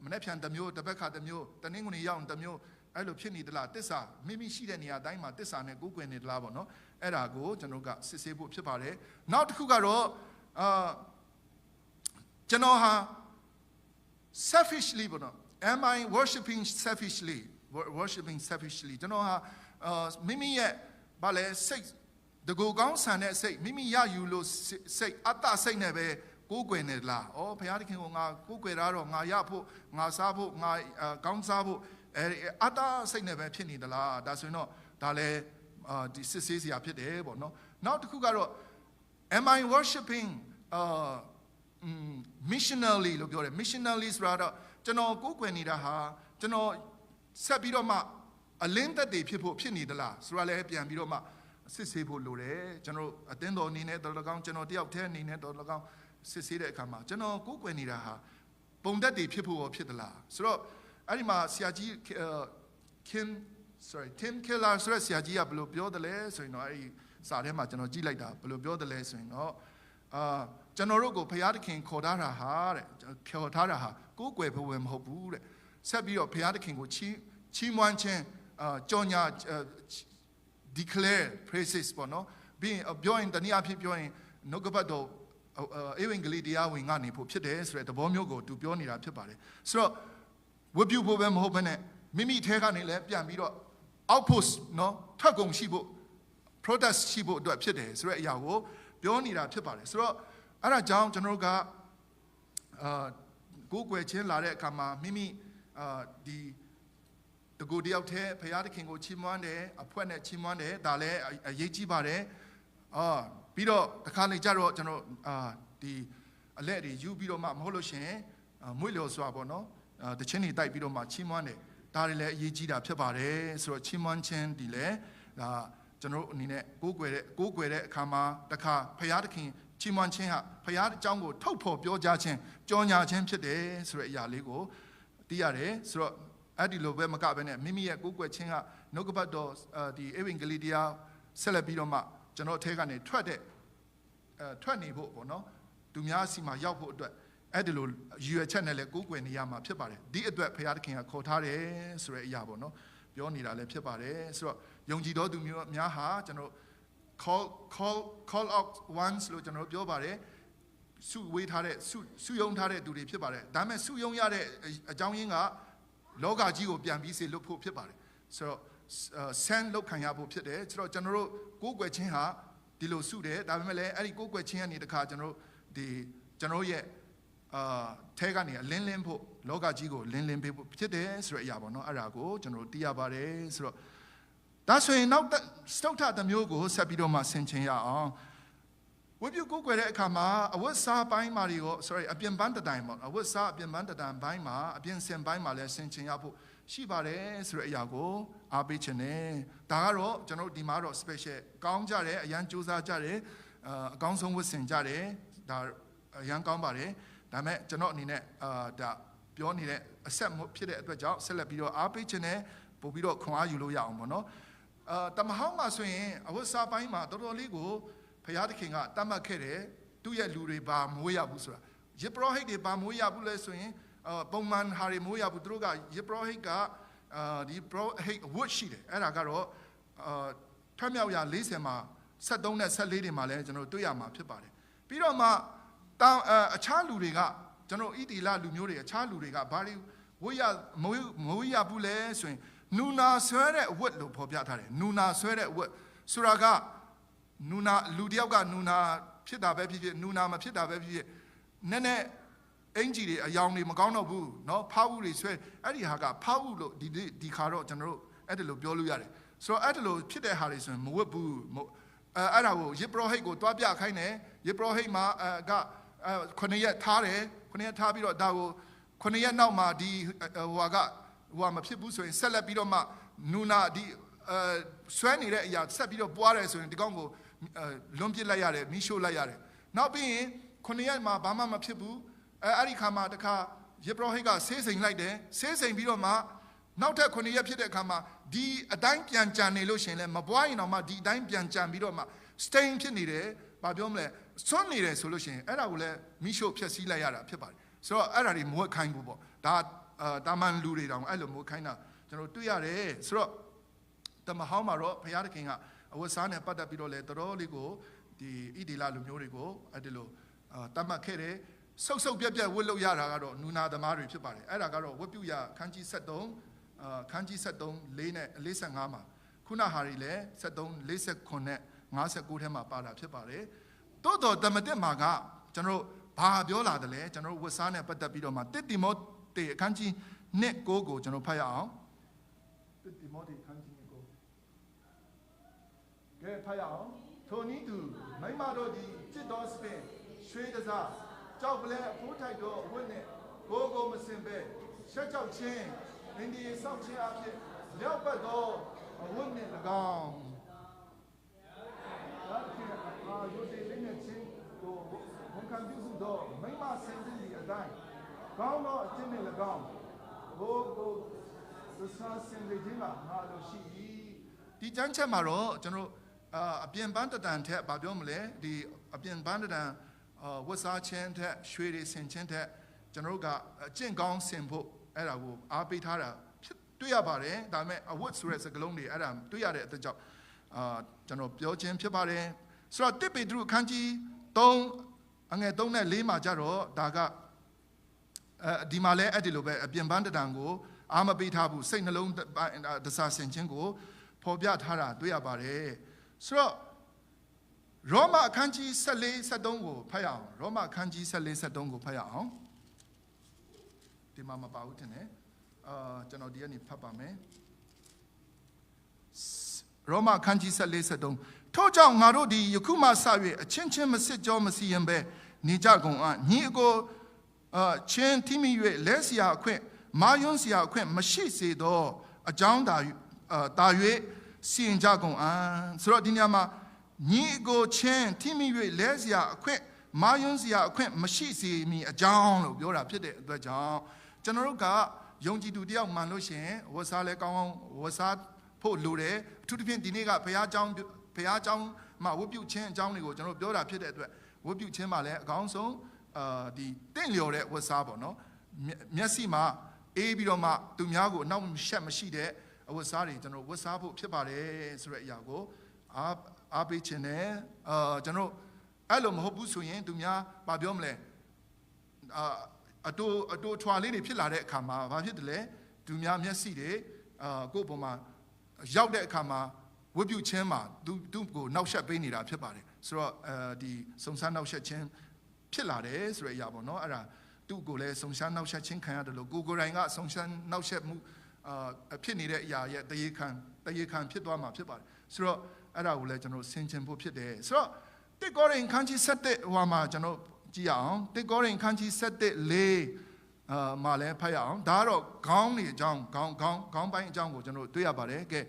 မနေ့ဖြန်တစ်မျိုးတစ်ပတ်ခါတစ်မျိုးတနင်္ဂနွေရောက်တစ်မျိုးအဲ့လိုဖြစ်နေသလားတစ္ဆာမိရှိတဲ့နေရာတိုင်းမှာတစ္ဆာနဲ့ကိုယ်ကွယ်နေသလားပေါ့နော်အဲ့ဒါကိုကျွန်တော်ကစစ်ဆေးဖို့ဖြစ်ပါတယ်နောက်တစ်ခုကတော့ကျွန်တော်ဟာ selfishly ပေါ့နော် am I worshiping selfishly ကျွန်တော်ဟာမိမိရဲ့ဘာလဲစိတ်တကူကောင်းဆန်တဲ့စိတ်မိမိရယူလို့စိတ်အတ္တစိတ်နဲ့ပဲကိုးကွယ်နေလားဩဘုရားသခင်ကငါကိုးကွယ်တာတော့ငါရဖို့ငါစားဖို့ငါကောင်းစားဖို့အတ္တစိတ်နဲ့ပဲဖြစ်နေသလားဒါဆိုရင်တော့ဒါလည်းဒီစစ်ဆေးစရာဖြစ်တယ်ပေါ့နော်နောက်တစ်ခုကတော့ am I worshiping missionally လို့ပြောတယ် missionally ဆိုတာတော့ကျွန်တော်ကိုးကွယ်နေတာဟာကျွန်တော်ဆက်ပြီးတော့မှအလင်းသက်တွေဖြစ်ဖို့ဖြစ်နေသလားဆိုတာလည်းပြန်ပြီးတော့မှစစ်ဆေးဖို့လိုတယ်ကျွန်တော်အသင်းတော်အနေနဲ့တော်တော်ကောင်းကျွန်တော်တယောက်တည်းအနေနဲ့တော်တော်ကောင်းစစ်ဆေးတဲ့အခါမှာကျွန်တော်ကိုးကွယ်နေတာဟာပုံသက်တွေဖြစ်ဖို့ဖြစ်သလားဆိုတော့အဲ့ဒီမှာဆရာကြီးTim Keller ဆိုတဲ့ဆရာကြီးကဘယ်လိုပြောတယ်လဲဆိုရင်တော့အဲ့ဒီစာထဲမှာကျွန်တော်ကြည့်လိုက်တာဘယ်လိုပြောတယ်လဲဆိုရင်တော့ကျွန်တော်တို့ကိုဘုရားသခင်ခေါ်ထားတာဟာတဲ့ခေါ်ထားတာဟာကိုးကွယ်ဖို့မဟုတ်ဘူးတဲ့ဆက်ပြီးတော့ဘုရားသခင်ကိုချီးမွမ်းခြင်းကြော်ညာ declare praises ပေါ့နော်ပြီးပြောရင်တနည်းအားဖြင့်ပြောရင်နှုတ်ကပတ်တော်ဧဝံဂေလိတရားဝင်ကနေဖို့ဖြစ်တယ်ဆိုတဲ့သဘောမျိုးကိုသူပြောနေတာဖြစ်ပါတယ်ဆိုတော့ဝတ်ပြုဖို့ပဲမဟုတ်ဘဲနဲ့မိမိထဲကနေလည်းပြန်ပြီးတော့ outpost နော်ထွက်ကုန်ရှိဖို့ protest ရှိဖို့အတွက်ဖြစ်တယ်ဆိုတဲ့အရာကိုပြောနေတာဖြစ်ပါတယ်ဆိုတော့အဲ့ဒါကြောင့်ကျွန်တော်တို့ကကိုးကွယ်ခြင်းလာတဲ့အခါမှာမိမိဒီတကူတယောက်တည်းဘုရားသခင်ကိုချီးမွမ်းတယ်အဖွဲ့နဲ့ချီးမွမ်းတယ်ဒါလည်းအရေးကြီးပါတယ်ပြီးတော့တခါလေကြတော့ကျွန်တော်ဒီအလက်တွေယူပြီးတော့မှမဟုတ်လို့ရှင်မွေ့လျော်စွာပေါ့နော်တခြင်းတွေတိုက်ပြီးတော့မှချီးမွမ်းတယ်ဒါတွေလည်းအရေးကြီးတာဖြစ်ပါတယ်ဆိုတော့ချီးမွမ်းခြင်းဒီလည်းဒါကျွန်တော်အနေနဲ့ကိုးကွယ်တဲ့အခါမှာတခါဘုရားသခင်ချီးမွမ်းခြင်းဟာဘုရားအကြောင်းကိုထုတ်ဖော်ပြောကြားခြင်းကြော်ညာခြင်းဖြစ်တယ်ဆိုတဲ့အရာလေးကိုသိရတယ်ဆိုတော့အဲ့ဒီလိုပဲမကဘဲနဲ့မိမိရဲ့ကိုးကွယ်ခြင်းကနှုတ်ကပတ်တော်ဒီဧဝံဂေလိတရားဆက်လက်ပြီးတော့မှကျွန်တော်အထက်ကနေထွက်နေဖို့ပေါ့နော်သူများစီမှာရောက်ဖို့အတွက်အဲ့ဒီလိုရွယ်ချက်နဲ့လည်းကိုးကွယ်နေရမှာဖြစ်ပါတယ်ဒီအတွက်ဘုရားသခင်ကခေါ်ထားတယ်ဆိုတဲ့အရာပေါ့နော်ပြောနေတာလည်းဖြစ်ပါတယ်ဆိုတော့ယုံကြည်တော်သူမျိုးများဟာကျွန်တော် call out once လို့ကျွန်တော်ပြောပါတယ်စုဝေးထားတဲ့စုယုံထားတဲ့သူတွေဖြစ်ပါတယ်ဒါပေမဲ့စုယုံရတဲ့အကြောင်းရင်းကလောကကြီးကိုပြန်ပြီးစေလွတ်ဖို့ဖြစ်ပါတယ်ဆိုတော့send လောက်ခံရဖို့ဖြစ်တယ်ဆိုတော့ကျွန်တော်တို့ကိုးကွယ်ခြင်းဟာဒီလိုစုတယ်ဒါပေမဲ့လည်းအဲ့ဒီကိုးကွယ်ခြင်းကနေတခါကျွန်တော်တို့ရဲ့ထဲကနေအလင်းဖို့လောကကြီးကိုလင်းပေးဖို့ဖြစ်တယ်ဆိုတဲ့အရာပေါ့နော်အဲ့ဒါကိုကျွန်တော်တို့သိရပါတယ်ဆိုတော့ဒါဆိုရင်နောက်စတုတ္ထတစ်မျိုးကိုဆက်ပြီးတော့မှဆင်ခြင်ရအောင်ဝိပုကိုးကွယ်တဲ့အခါမှာအဝတ်စားပိုင်းမှာတွေကို အပြင်ပန်းတိုင်ပေါ့အဝတ်စားအပြင်ပန်းတိုင်ပိုင်းမှာအပြင်စင်ပိုင်းမှာလည်းဆင်ခြင်ရဖို့ရှိပါတယ်ဆိုတဲ့အရာကိုအားပေးခြင်းနဲ့ဒါကတော့ကျွန်တော်တို့ဒီမှာတော့ special ကောင်းကြတယ်အရန်ကြိုးစားကြတယ်အကောင်းဆုံးဝတ်ဆင်ကြတယ်ဒါအရန်ကောင်းပါတယ်ဒါပေမဲ့ကျွန်တော်အနေနဲ့ဒါပြောနေတဲ့အဆက်ဖြစ်တဲ့အတွက်ကြောင့်ဆက်လက်ပြီးတော့အားပေးခြင်းနဲ့ပို့ပြီးတော့ခွန်အားယူလို့ရအောင်ပေါ့နော်တမဟောင်းမှာဆိုရင်အဝတ်စားပိုင်းမှာတော်တော်လေးကိုဘုရားသခင်ကတတ်မှတ်ခဲ့တယ်သူ့ရဲ့လူတွေဘာမွေးရဘူးဆိုတာ ယေဘရဟိတ်တွေဘာမိုးရဘူးလဲဆိုရင်ပုံမှန်ဟာတွေမိုးရဘူးသူတို့ကယေဘရဟိတ်ကဒီဘရဟိတ်ဝတ်ရှိတယ်အဲ့ဒါကတော့ထွတ်မြောက်ရာ40မှာ73နဲ့14တွေမှာလည်းကျွန်တော်တွေ့ရမှာဖြစ်ပါတယ်ပြီးတော့မှအခြားလူတွေကကျွန်တော်ဣတိလလူမျိုးတွေအခြားလူတွေကဘာတွေဝတ်ရမိုးရဘူးလဲဆိုရင်နူနာဆွဲတဲ့အဝတ်လို့ဖော်ပြထားတယ်နူနာဆွဲတဲ့အဝတ်ဆိုတာကနူနာလူတယောက်ကနူနာဖြစ်တာပဲဖြစ်ဖြစ်နူနာမဖြစ်တာပဲဖြစ်ဖြစ်နည်းနည်းအင်ဂျီတွေအယောင်တွေမကောင်းတော့ဘူးเนาะဖောက်ဦးတွေဆွဲအဲ့ဒီဟာကဖောက်ဦးလို့ဒီခါတော့ကျွန်တော်တို့အဲ့ဒါလို့ပြောလို့ရတယ်ဆိုတော့အဲ့ဒါလို့ဖြစ်တဲ့ဟာတွေဆိုရင်မဝတ်ဘူးအဲ့ဒါကိုယေဘရဟိတ်ကိုတွားပြခိုင်းတယ်ယေဘရဟိတ်မှာ9ရက်ထားတယ်9ရက်ထားပြီးတော့ဒါကို9ရက်နောက်မှာဒီဟိုမဖြစ်ဘူးဆိုရင်ဆက်လက်ပြီးတော့မှနူနာဒီဆွဲနေတဲ့အရာဆက်ပြီးတော့ပွားတယ်ဆိုရင်ဒီကောင်ကိုလွန်ပစ်လိုက်ရတယ်မိရှို့လိုက်ရတယ်နောက်ပြီးရင်9ရက်မှာဘာမှမဖြစ်ဘူးအဲ့ဒီခါမှာတခါယေဘရဟိတ်ကဆေးစိမ်လိုက်တယ်ဆေးစိမ်ပြီးတော့မှနောက်ထပ်9ရက်ဖြစ်တဲ့အခါမှာဒီအတိုင်းပြန်ကြံနေလို့ရှင်လဲမပွားရင်တော့မှဒီအတိုင်းပြန်ကြံပြီးတော့မှ stain ဖြစ်နေတယ်ဘာပြောမလဲဆွတ်နေတယ်ဆိုလို့ရှင်အဲ့ဒါကိုလည်းမိရှို့ဖျက်ဆီးလိုက်ရတာဖြစ်ပါတယ်ဆိုတော့အဲ့ဒါတွေမဝတ်ခိုင်းဘူးပေါ့ဒါတာမန်လူတွေတောင်အဲ့လိုမဝတ်ခိုင်းတာကျွန်တော်တွေ့ရတယ်ဆိုတော့တမဟောင်းမှာတော့ဘုရားသခင်ကအဝတ်စားနဲ့ပတ်သက်ပြီးတော့လေတော်လေးကိုဒီဣတိလလူမျိုးတွေကိုအဲ့ဒီလိုတတ်မှတ်ခဲ့တယ်ဆုပ်ပြက်ဝတ်လို့ရတာကတော့နူနာသမားတွေဖြစ်ပါတယ်အဲ့ဒါကတော့ဝတ်ပြုရခန်းကြီး73ခန်းကြီး73 4နဲ့45မှာခုနဟာတွေလည်း73 49နဲ့59ထဲမှာပါတာဖြစ်ပါတယ်တိုးတော်တမတက်မှာကကျွန်တော်ဘာပြောလာတယ်လဲကျွန်တော်ဝတ်စားနဲ့ပတ်သက်ပြီးတော့မှတစ်တိမောသေအခန်းကြီး9ကိုကျွန်တော်ဖတ်ရအောင်တစ်တိမောသေအခန်းကြီး9ကဲဖတ်ရအောင်ထိုနည်းသူမိမတို့ဒီจิตတော်စပင်ရွှေတစားကြောက်ပလဲအဖိုးထိုက်တော်အဝတ်နဲ့ကိုမစင်ပဲရှက်ကြောက်ခြင်းအင်းဒီဆောက်ခြင်းအဖြစ်ရောက်ပတ်သောအဝတ်နဲ့၎င်းဒါကရုပ်တည်လေးနဲ့ချင်းကိုဝန်ခံပြုစုသောမိမဆင်ခြင်းဒီအတိုင်းကောင်းသောအခြင်းနဲ့၎င်းကိုသစ္စာစင်ခြင်းကငါလိုရှိ၏ဒီကျမ်းချက်မှာတော့ကျွန်တော်အပြင်ပန်းတန်ထက်ဘာပြောမလဲဒီအပြင်ပန်းတန်ဝတ်စားခြင်းထက်ရွှေတွေဆင်ခြင်းထက်ကျွန်တော်ကအကျင့်ကောင်းဆင်ဖို့အဲ့ဒါကိုအားပေးထားတာတွေ့ရပါတယ်ဒါပေမဲ့အဝတ်ဆိုတဲ့စကားလုံးတွေအဲ့ဒါတွေ့ရတဲ့အကြောင်းကျွန်တော်ပြောခြင်းဖြစ်ပါတယ်ဆိုတော့တစ်ပေတရုအခန်းကြီး3အငယ်3နဲ့4မှာကြတော့ဒါကဒီမှာလဲအဲ့ဒီလိုပဲအပြင်ပန်းတန်ကိုအားမပေးထားဘူးစိတ်နှလုံးတစားဆင်ခြင်းကိုဖော်ပြထားတာတွေ့ရပါတယ်ဆိုတော့ရောမအခန်းကြီး14 73ကိုဖတ်ရအောင်ရောမအခန်းကြီး14 73ကိုဖတ်ရအောင်ဒီမှာမပါဘူးတင်တယ်ကျွန်တော်ဒီကနေဖတ်ပါမယ်ရောမအခန်းကြီး14 73ထို့ကြောင့်ငါတို့ဒီယခုမှစ၍အချင်းချင်းမစစ်ကြောမစီရင်ပဲနေကြကုန်အညီအကိုချင်းထိမိ၍လဲเสียအခွင့်မာယွန်းเสียအခွင့်မရှိစေသောအကြောင်းတာ၍စီရင်ကြကုန်အဆိုတော့ဒီညမှာညီအကိုချင်းထိမိ၍လဲเสียအခွင့်မာယွန်းเสียအခွင့်မရှိစေမီအကြောင်းလို့ပြောတာဖြစ်တဲ့အတွက်ကြောင့်ကျွန်တော်တို့ကယုံကြည်သူတယောက်မှန်လို့ရှိရင်ဝတ်စားလဲကောင်းဝတ်စားဖို့လိုတယ်အထူးသဖြင့်ဒီနေ့ကဘုရားကျောင်းမှာဝတ်ပြုခြင်းအကြောင်းတွေကိုကျွန်တော်ပြောတာဖြစ်တဲ့အတွက်ဝတ်ပြုခြင်းမှာလည်းအကောင်းဆုံးဒီတင့်လျော်တဲ့ဝတ်စားပေါ့နော်မျက်စိမှာအေးပြီးတော့မှသူများကိုအနောက်ရှက်မရှိတဲ့အဝတ်စားတွေကျွန်တော်ဝတ်စားဖို့ဖြစ်ပါတယ်ဆိုတဲ့အရာကိုအားပေးခြင်းနဲ့ကျွန်တော်အဲ့လိုမဟုတ်ဘူးဆိုရင်သူများဘာပြောမလဲအတူထွာလေးတွေဖြစ်လာတဲ့အခါမှာဘာဖြစ်တယ်လဲသူများမျက်စိတွေကိုယ့်ပုံမှာရောက်တဲ့အခါမှာဝတ်ပြုခြင်းမှာသူ့ကိုနောက်ဆက်ပေးနေတာဖြစ်ပါတယ်ဆိုတော့ဒီစုံစမ်းနောက်ဆက်ခြင်းဖြစ်လာတယ်ဆိုတဲ့အရာပေါ့နော်အဲ့ဒါသူ့ကိုလည်းစုံစမ်းနောက်ဆက်ခြင်းခံရတယ်လို့ကိုယ်တိုင်ကစုံစမ်းနောက်ဆက်မှုဖြစ်နေတဲ့အရာရဲ့တရေခံဖြစ်သွားမှာဖြစ်ပါတယ်ဆိုတော့အဲ့ဒါကိုလည်းကျွန်တော်ဆင်ခြင်ဖို့ဖြစ်တယ်ဆိုတော့တစ်ကောရိန္သုခန်းကြီး7ဟိုမှာကျွန်တော်ကြည့်ရအောင်တစ်ကောရိန္သုခန်းကြီး7:4မှာလည်းဖတ်ရအောင်ဒါကတော့ခေါင်းနေအကြောင်းခေါင်းပိုင်းအကြောင်းကိုကျွန်တော်တွေ့ရပါတယ်ကဲ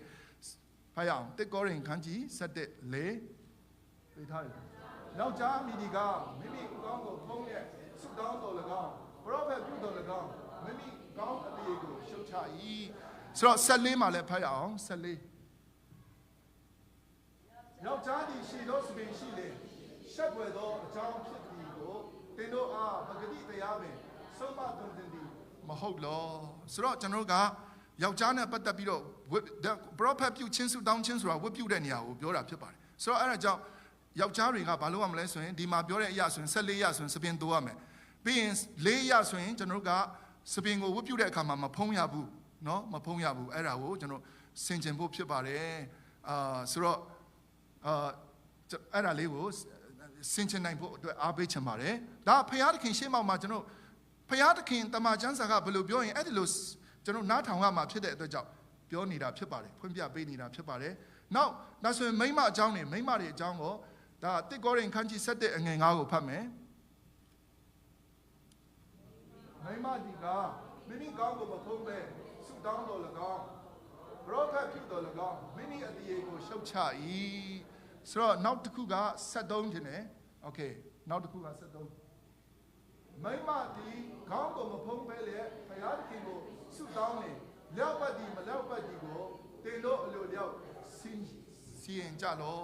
ဖတ်ရအောင်တစ်ကောရိန္သုခန်းကြီး7:4တွေ့ထားတယ်နောက်ကြားမိဒီကမိမိကောင်းကိုဖုံးရဲ့ဆုတောင်းတော်၎င်းပရောဖက်ပြုတော်၎င်းမိမိကောင်းအလေးကိုရှုတ်ချ၏ဆိုတော့14မှာလည်းဖတ်ရအောင်14ယောက်ျားသည်ရှေ့သောစပင်ရှိလေရှက်ွယ်သောအကြောင်းဖြစ်သည်ကိုသင်တို့အား ပဂတိတရားပင်ဆုံးမသွန်သင်သည်မဟုတ်လောဆိုတော့ကျွန်တော်ကယောက်ျားနဲ့ပတ်သက်ပြီးတော့ prophet ပြုချင်းစုတောင်းချင်းဆိုတာဝတ်ပြုတဲ့နေရာကိုပြောတာဖြစ်ပါတယ်ဆိုတော့အဲ့ဒါကြောင့်ယောက်ျားတွေကဘာလုပ်ရမလဲဆိုရင်ဒီမှာပြောတဲ့အရာဆိုရင်14ရဆိုရင်စပင်တိုးရမယ်ပြီးရင်4ရဆိုရင်ကျွန်တော်ကစပင်ကိုဝတ်ပြုတဲ့အခါမှာမဖုံးရဘူးเนาะမဖုံးရဘူးအဲ့ဒါကိုကျွန်တော်ဆင်ခြင်ဖို့ဖြစ်ပါတယ်ဆိုတော့အဲ့ဒါလေးကိုဆင်ခြင်နိုင်ဖို့အတွက်အားပေးချင်ပါတယ်ဒါဖခင်သခင်ရှေ့မှောက်မှာကျွန်တော်ဖခင်သခင်တမန်ကျမ်းစာကဘယ်လိုပြောရင်အဲ့ဒီလိုကျွန်တော်နားထောင်ရမှာဖြစ်တဲ့အတွက်ကြောင့်ပြောနေတာဖြစ်ပါတယ်ဖွင့်ပြပေးနေတာဖြစ်ပါတယ်နောက်ဒါဆိုရင်မိန်းမအကြောင်းတွေမိန်းမတွေအကြောင်းကိုဒါတစ်ကောရင်ခန်းကြီး7အငယ်9ကိုဖတ်မယ်မိန်းမဒီကမိမိကောင်းကိုမဖုံးပဲဆုတောင်းတော်၎င်းပရောဖက်ပြုတော်၎င်းမိမိအတရေကိုရှုတ်ချ၏ဆိုတော့နောက်တစ်ခုက73ခြင်းနဲ့โอเคနောက်တစ်ခုက73မိမဒီခေါင်းကိုမဖုံးပဲလေဘုရားသခင်ကိုဆုတောင်းနေလျောက်ပတ်ဒီမလျောက်ပတ်ဒီကိုတင်လို့အလိုလျောက်စီရင်ကြလော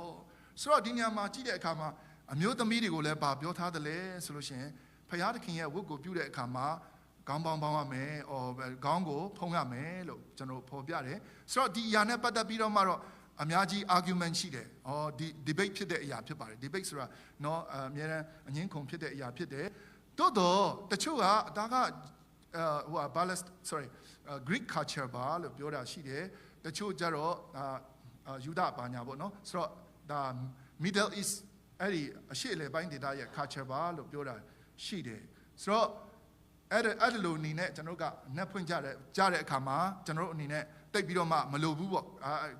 ဆိုတော့ဒီညမှာကြည့်တဲ့အခါမှာအမျိုးသမီးတွေကိုလည်းပြောထားတယ်လေဆိုလို့ရှိရင်ဘုရားသခင်ရဲ့ဝတ်ကိုပြုတဲ့အခါမှာခေါင်းပေါင်းရမယ်ခေါင်းကိုဖုံးရမယ်လို့ကျွန်တော်ဖော်ပြတယ်ဆိုတော့ဒီအရာနဲ့ပတ်သက်ပြီးတော့မှတော့အများကြီး argument ရှိတယ်ဒီ debate ဖြစ်တဲ့အရာဖြစ်ပါတယ် debate ဆိုတာเนาะအများအားအငင်းခုန်ဖြစ်တဲ့အရာဖြစ်တယ်တိုးတော့တချို့ကဒါကbalance sorry Greek culture ပါလို့ပြောတာရှိတယ်တချို့ကြတော့ယူဒဘာညာပေါ့เนาะဆိုတော့ဒါ Middle East အဲ့ဒီအရှေ့အလယ်ပိုင်းဒေသရဲ့ culture ပါလို့ပြောတာရှိတယ်ဆိုတော့အဲ့လိုအနေနဲ့ကျွန်တော်ကနှက်ဖွင့်ကြတဲ့အခါမှာကျွန်တော်တို့အနေနဲ့တိတ်ပြီးတော့မှမလိုဘူးပေါ့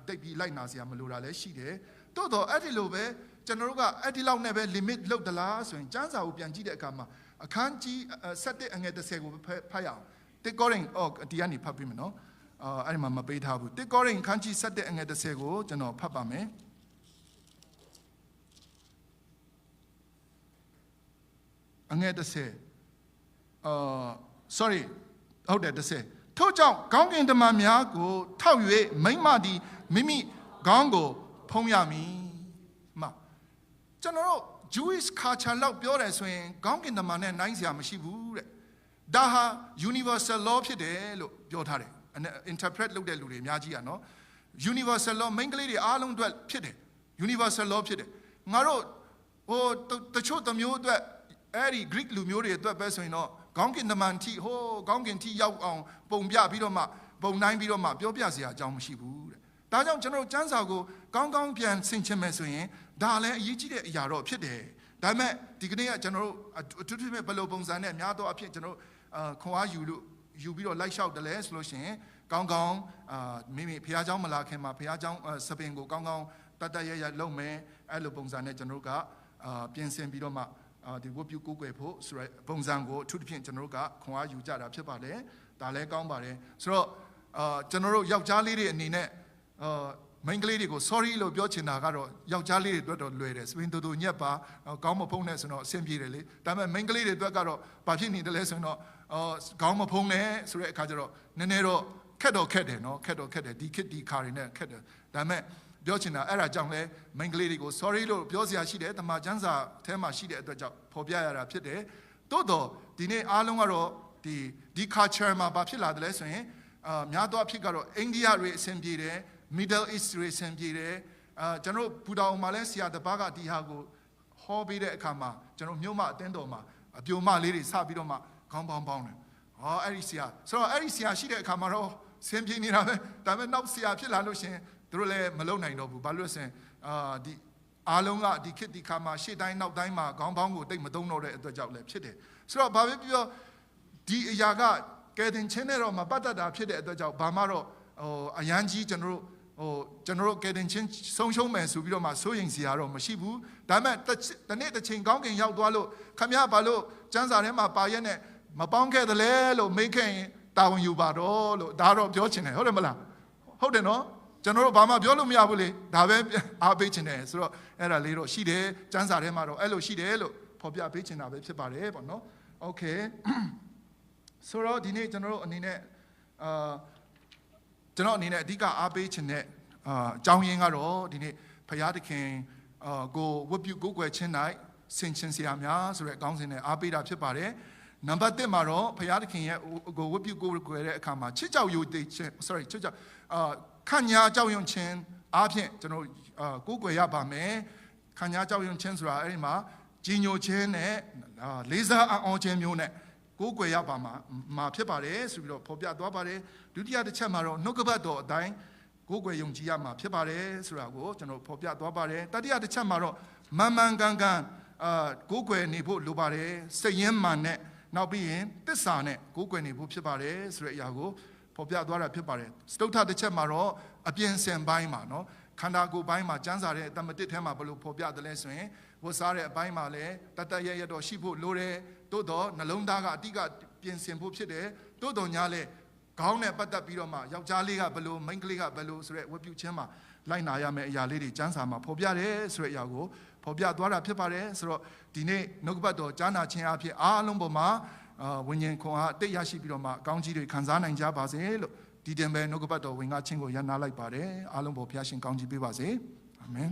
တိတ်ပြီးလိုက်နာစရာမလိုတာလည်းရှိတယ်တိုးတော့အဲ့ဒီလိုပဲကျွန်တော်တို့ကအဲ့ဒီလောက်နဲ့ပဲ limit လုပ်သလားဆိုရင်ကျမ်းစာကိုပြန်ကြည့်တဲ့အခါမှာအခန်းကြီး7အငယ်10ကိုဖတ်ရအောင်တစ်ကောရင်ဒီကနေဖတ်ပြီးမယ်နော်အဲ့ဒီမှာမပေးထားဘူးတစ်ကောရင်အခန်းကြီး7အငယ်10ကိုကျွန်တော်ဖတ်ပါမယ်အငယ်10sorry ဟုတ်တယ်10ထို့ကြောင့်ခေါင်းကင်တမန်များကိုထောက်၍မိမသည်မိမိခေါင်းကိုဖုံးရမည်ကျွန်တော်တို့ Jewish culture လောက်ပြောတယ်ဆိုရင်ခေါင်းကင်တမန်နဲ့နိုင်စရာမရှိဘူးတဲ့ဒါဟာ universal law ဖြစ်တယ်လို့ပြောထားတယ် interpret လုပ်တဲ့လူတွေအများကြီးอ่ะเนาะ universal law မိန်းကလေးတွေအားလုံးအတွက်ဖြစ်တယ် universal law ဖြစ်တယ်ငါတို့တချို့တမျိုးအတွက်အဲ့ဒီ Greek လူမျိုးတွေအတွက်ပဲဆိုရင်တော့ခေါင်းကင်တမန်တီခေါင်းကင်တီရောက်အောင်ပုံပြပြီးတော့မှပုံနိုင်ပြီးတော့မှပြောပြစရာအကြောင်းမရှိဘူးတဲ့ဒါကြောင့်ကျွန်တော်တို့ကျမ်းစာကိုကောင်းကောင်းပြန်ဆင်ခြင်မယ်ဆိုရင်ဒါလည်းအရေးကြီးတဲ့အရာတော့ဖြစ်တယ်ဒါပေမဲ့ဒီကနေ့ကကျွန်တော်တို့အထူးသဖြင့်ဘယ်လိုပုံစံနဲ့များသောအဖြစ်ကျွန်တော်ခွန်အားယူပြီးတော့လိုက်လျှောက်တယ်လဲဆိုလို့ရှိရင်ကောင်းကောင်းမိမိဖះเจ้าမလာခင်မှာဖះเจ้าစပင်ကိုကောင်းကောင်းတတ်ရလုပ်မယ်အဲ့လိုပုံစံနဲ့ကျွန်တော်တို့ကပြင်ဆင်ပြီးတော့မှဒီဝတ်ပြုကိုးကွယ်ဖို့ဆိုရပုံစံကိုအထူးသဖြင့်ကျွန်တော်တို့ကခွန်အားယူကြတာဖြစ်ပါတယ်ဒါလည်းကောင်းပါတယ်ဆိုတော့ကျွန်တော်တို့ယောက်ျားလေးတွေအနေနဲ့မိန်းကလေးတွေကို sorry လို့ပြောချင်တာကတော့ယောက်ျားလေးတွေအတွက်တော့လွယ်တယ်စပင်တူညက်ပါခေါင်းမဖုံးနဲ့ဆိုတော့အဆင်ပြေတယ်လေဒါပေမဲ့မိန်းကလေးတွေအတွက်ကတော့ဘာဖြစ်နေတယ်လဲဆိုရင်တော့ခေါင်းမဖုံးနဲ့ဆိုတဲ့အခါကျတော့နည်းနည်းတော့ခက်တယ်နော်ခက်တယ်ဒီခက်ဒီခါတွေနဲ့ခက်တယ်ဒါပေမဲ့ပြောချင်တာအဲ့ဒါကြောင့်လဲမိန်းကလေးတွေကို sorry လို့ပြောစရာရှိတယ်တမန်ကျမ်းစာထဲမှာရှိတဲ့အတွက်ကြောင့်ဖော်ပြရတာဖြစ်တယ်တိုးတော့ဒီနေ့အားလုံးကတော့ဒီ culture မှာဘာဖြစ်လာတယ်လဲဆိုရင်များသောအဖြစ်ကတော့အိန္ဒိယတွေအဆင်ပြေတယ် Middle East တွေအဆင်ပြေတယ်ကျွန်တော်ဘူတာအောင်မှာလဲဆရာတပါးကဒီဟာကိုဟောပေးတဲ့အခါမှာကျွန်တော်မြို့မအတင်းတော်မှာအပြိုမလေးတွေစပြီးတော့မှခေါင်းပေါင်းတယ်အဲ့ဒီဆရာဆိုတော့အဲ့ဒီဆရာရှိတဲ့အခါမှာတော့ဆင်ပြေနေတာပဲဒါပေမဲ့နောက်ဆရာဖြစ်လာလို့ရှင်သူတို့လည်းမလုံနိုင်တော့ဘူးဘာလို့လဲဆိုရင်ဒီအားလုံးကဒီခေတ်ဒီခါမှာရှေ့တိုင်းနောက်တိုင်းမှာခေါင်းပေါင်းကိုတိတ်မသုံးတော့တဲ့အတွက်ကြောင့်လည်းဖြစ်တယ်ဆိုတော့ဘာပဲပြောဒီအရာကကဲတင်ချင်းနဲ့တော့မပတ်သက်တာဖြစ်တဲ့အတွက်ကြောင့်ဘာမှတော့အရန်ကြီးကျွန်တော်တို့ကဲတင်ချင်းဆုံးရှုံးမယ်ဆိုပြီးတော့မှစိုးရိမ်စရာတော့မရှိဘူးဒါပေမဲ့တနေ့တစ်ချိန်ကောင်းကင်ရောက်သွားလို့ခမရဘာလို့ကျမ်းစာထဲမှာပါရက်နဲ့မပေါင်းခဲ့တယ်လဲလို့မေးခဲ့ရင်တာဝန်ယူပါတော့လို့ဒါတော့ပြောချင်တယ်ဟုတ်တယ်မလားဟုတ်တယ်နော်ကျွန်တော်တို့ဘာမှပြောလို့မရဘူးလေဒါပဲအားပေးချင်တယ်ဆိုတော့အဲ့ဒါလေးတော့ရှိတယ်ကျမ်းစာထဲမှာတော့အဲ့လိုရှိတယ်လို့ဖော်ပြပေးချင်တာပဲဖြစ်ပါတယ်ပေါ့နော်โอเคဆိုတော့ဒီနေ့ကျွန်တော်တို့အနေနဲ့ကျွန်တော်အနေနဲ့အဓိကအားပေးချင်တဲ့အကြောင်းရင်းကတော့ဒီနေ့ဖခင်သခင်ကိုဝတ်ပြုကိုးကွယ်ခြင်း၌ ဆင်ခြင်စရာများဆိုတဲ့ခေါင်းစဉ်နဲ့အားပေးတာဖြစ်ပါတယ်နံပါတ်1မှာတော့ဘုရားသခင်ရဲ့ကိုဝတ်ပြုကိုယ်ွယ်တဲ့အခါမှာချစ်ကြောက်ယုံကြည်ခြင်း ချစ်ကြောက်ခန့်ညာကြောက်ရွံ့ခြင်းအားဖြင့်ကျွန်တော်ကိုယ်ွယ်ရပါမယ်ခန့်ညာကြောက်ရွံ့ခြင်းဆိုတာအဲ့ဒီမှာကြီးညိုခြင်းနဲ့လေးစားအောင်ခြင်းမျိုးနဲ့ကိုယ်ွယ်ရပါမှာဖြစ်ပါတယ်ဆိုပြီးတော့ဖော်ပြသွားပါတယ်ဒုတိယတစ်ချက်မှာတော့နှုတ်ကပတ်တော်အတိုင်းကိုယ်ွယ်ယုံကြည်ရမှာဖြစ်ပါတယ်ဆိုတာကိုကျွန်တော်ဖော်ပြသွားပါတယ်တတိယတစ်ချက်မှာတော့မှန်မှန်ကန်ကန်ကိုယ်ွယ်နေဖို့လိုပါတယ်စိတ်ရင်းမှန်နဲ့နောက်ပြီးရင်တစ္ဆာနဲ့ကိုယ်ွယ်နေဖို့ဖြစ်ပါတယ်ဆိုတဲ့အရာကိုဖော်ပြသွားတာဖြစ်ပါတယ်စတုတ္ထတစ်ချက်မှာတော့အပြင်ဆင်ပိုင်းမှာနော်ခန္ဓာကိုယ်ပိုင်းမှာကျမ်းစာတဲ့တမတစ်ထဲမှာဘယ်လိုဖော်ပြတယ်လဲဆိုရင်ဝတ်စားတဲ့အပိုင်းမှာလည်းတတရရတော့ရှိဖို့လိုတယ်တိုးတော့နှလုံးသားကအတိကပြင်ဆင်ဖို့ဖြစ်တယ်တိုးတော့ညာလဲခေါင်းနဲ့ပတ်သက်ပြီးတော့မှယောက်ျားလေးကဘယ်လိုမိန်းကလေးကဘယ်လိုဆိုတဲ့ဝတ်ပြုခြင်းမှာလိုက်နာရမယ့်အရာလေးတွေကျမ်းစာမှာဖော်ပြတယ်ဆိုတဲ့အရာကိုဖော်ပြသွားတာဖြစ်ပါတယ်ဆိုတော့ဒီနေ့နှုတ်ကပတ်တော်ကြားနာခြင်းအဖြစ်အားလုံးပေါ်မှာဝိညာဉ်ခွန်အားအတိတ်ရရှိပြီးတော့မှအကောင်းကြီးတွေခံစားနိုင်ကြပါစေလို့ဒီတင်ပဲနှုတ်ကပတ်တော်ဝင်ကားခြင်းကိုရန်နာလိုက်ပါတယ်အားလုံးပေါ်ဖျားရှင်ကောင်းကြီးပေးပါစေအာမင်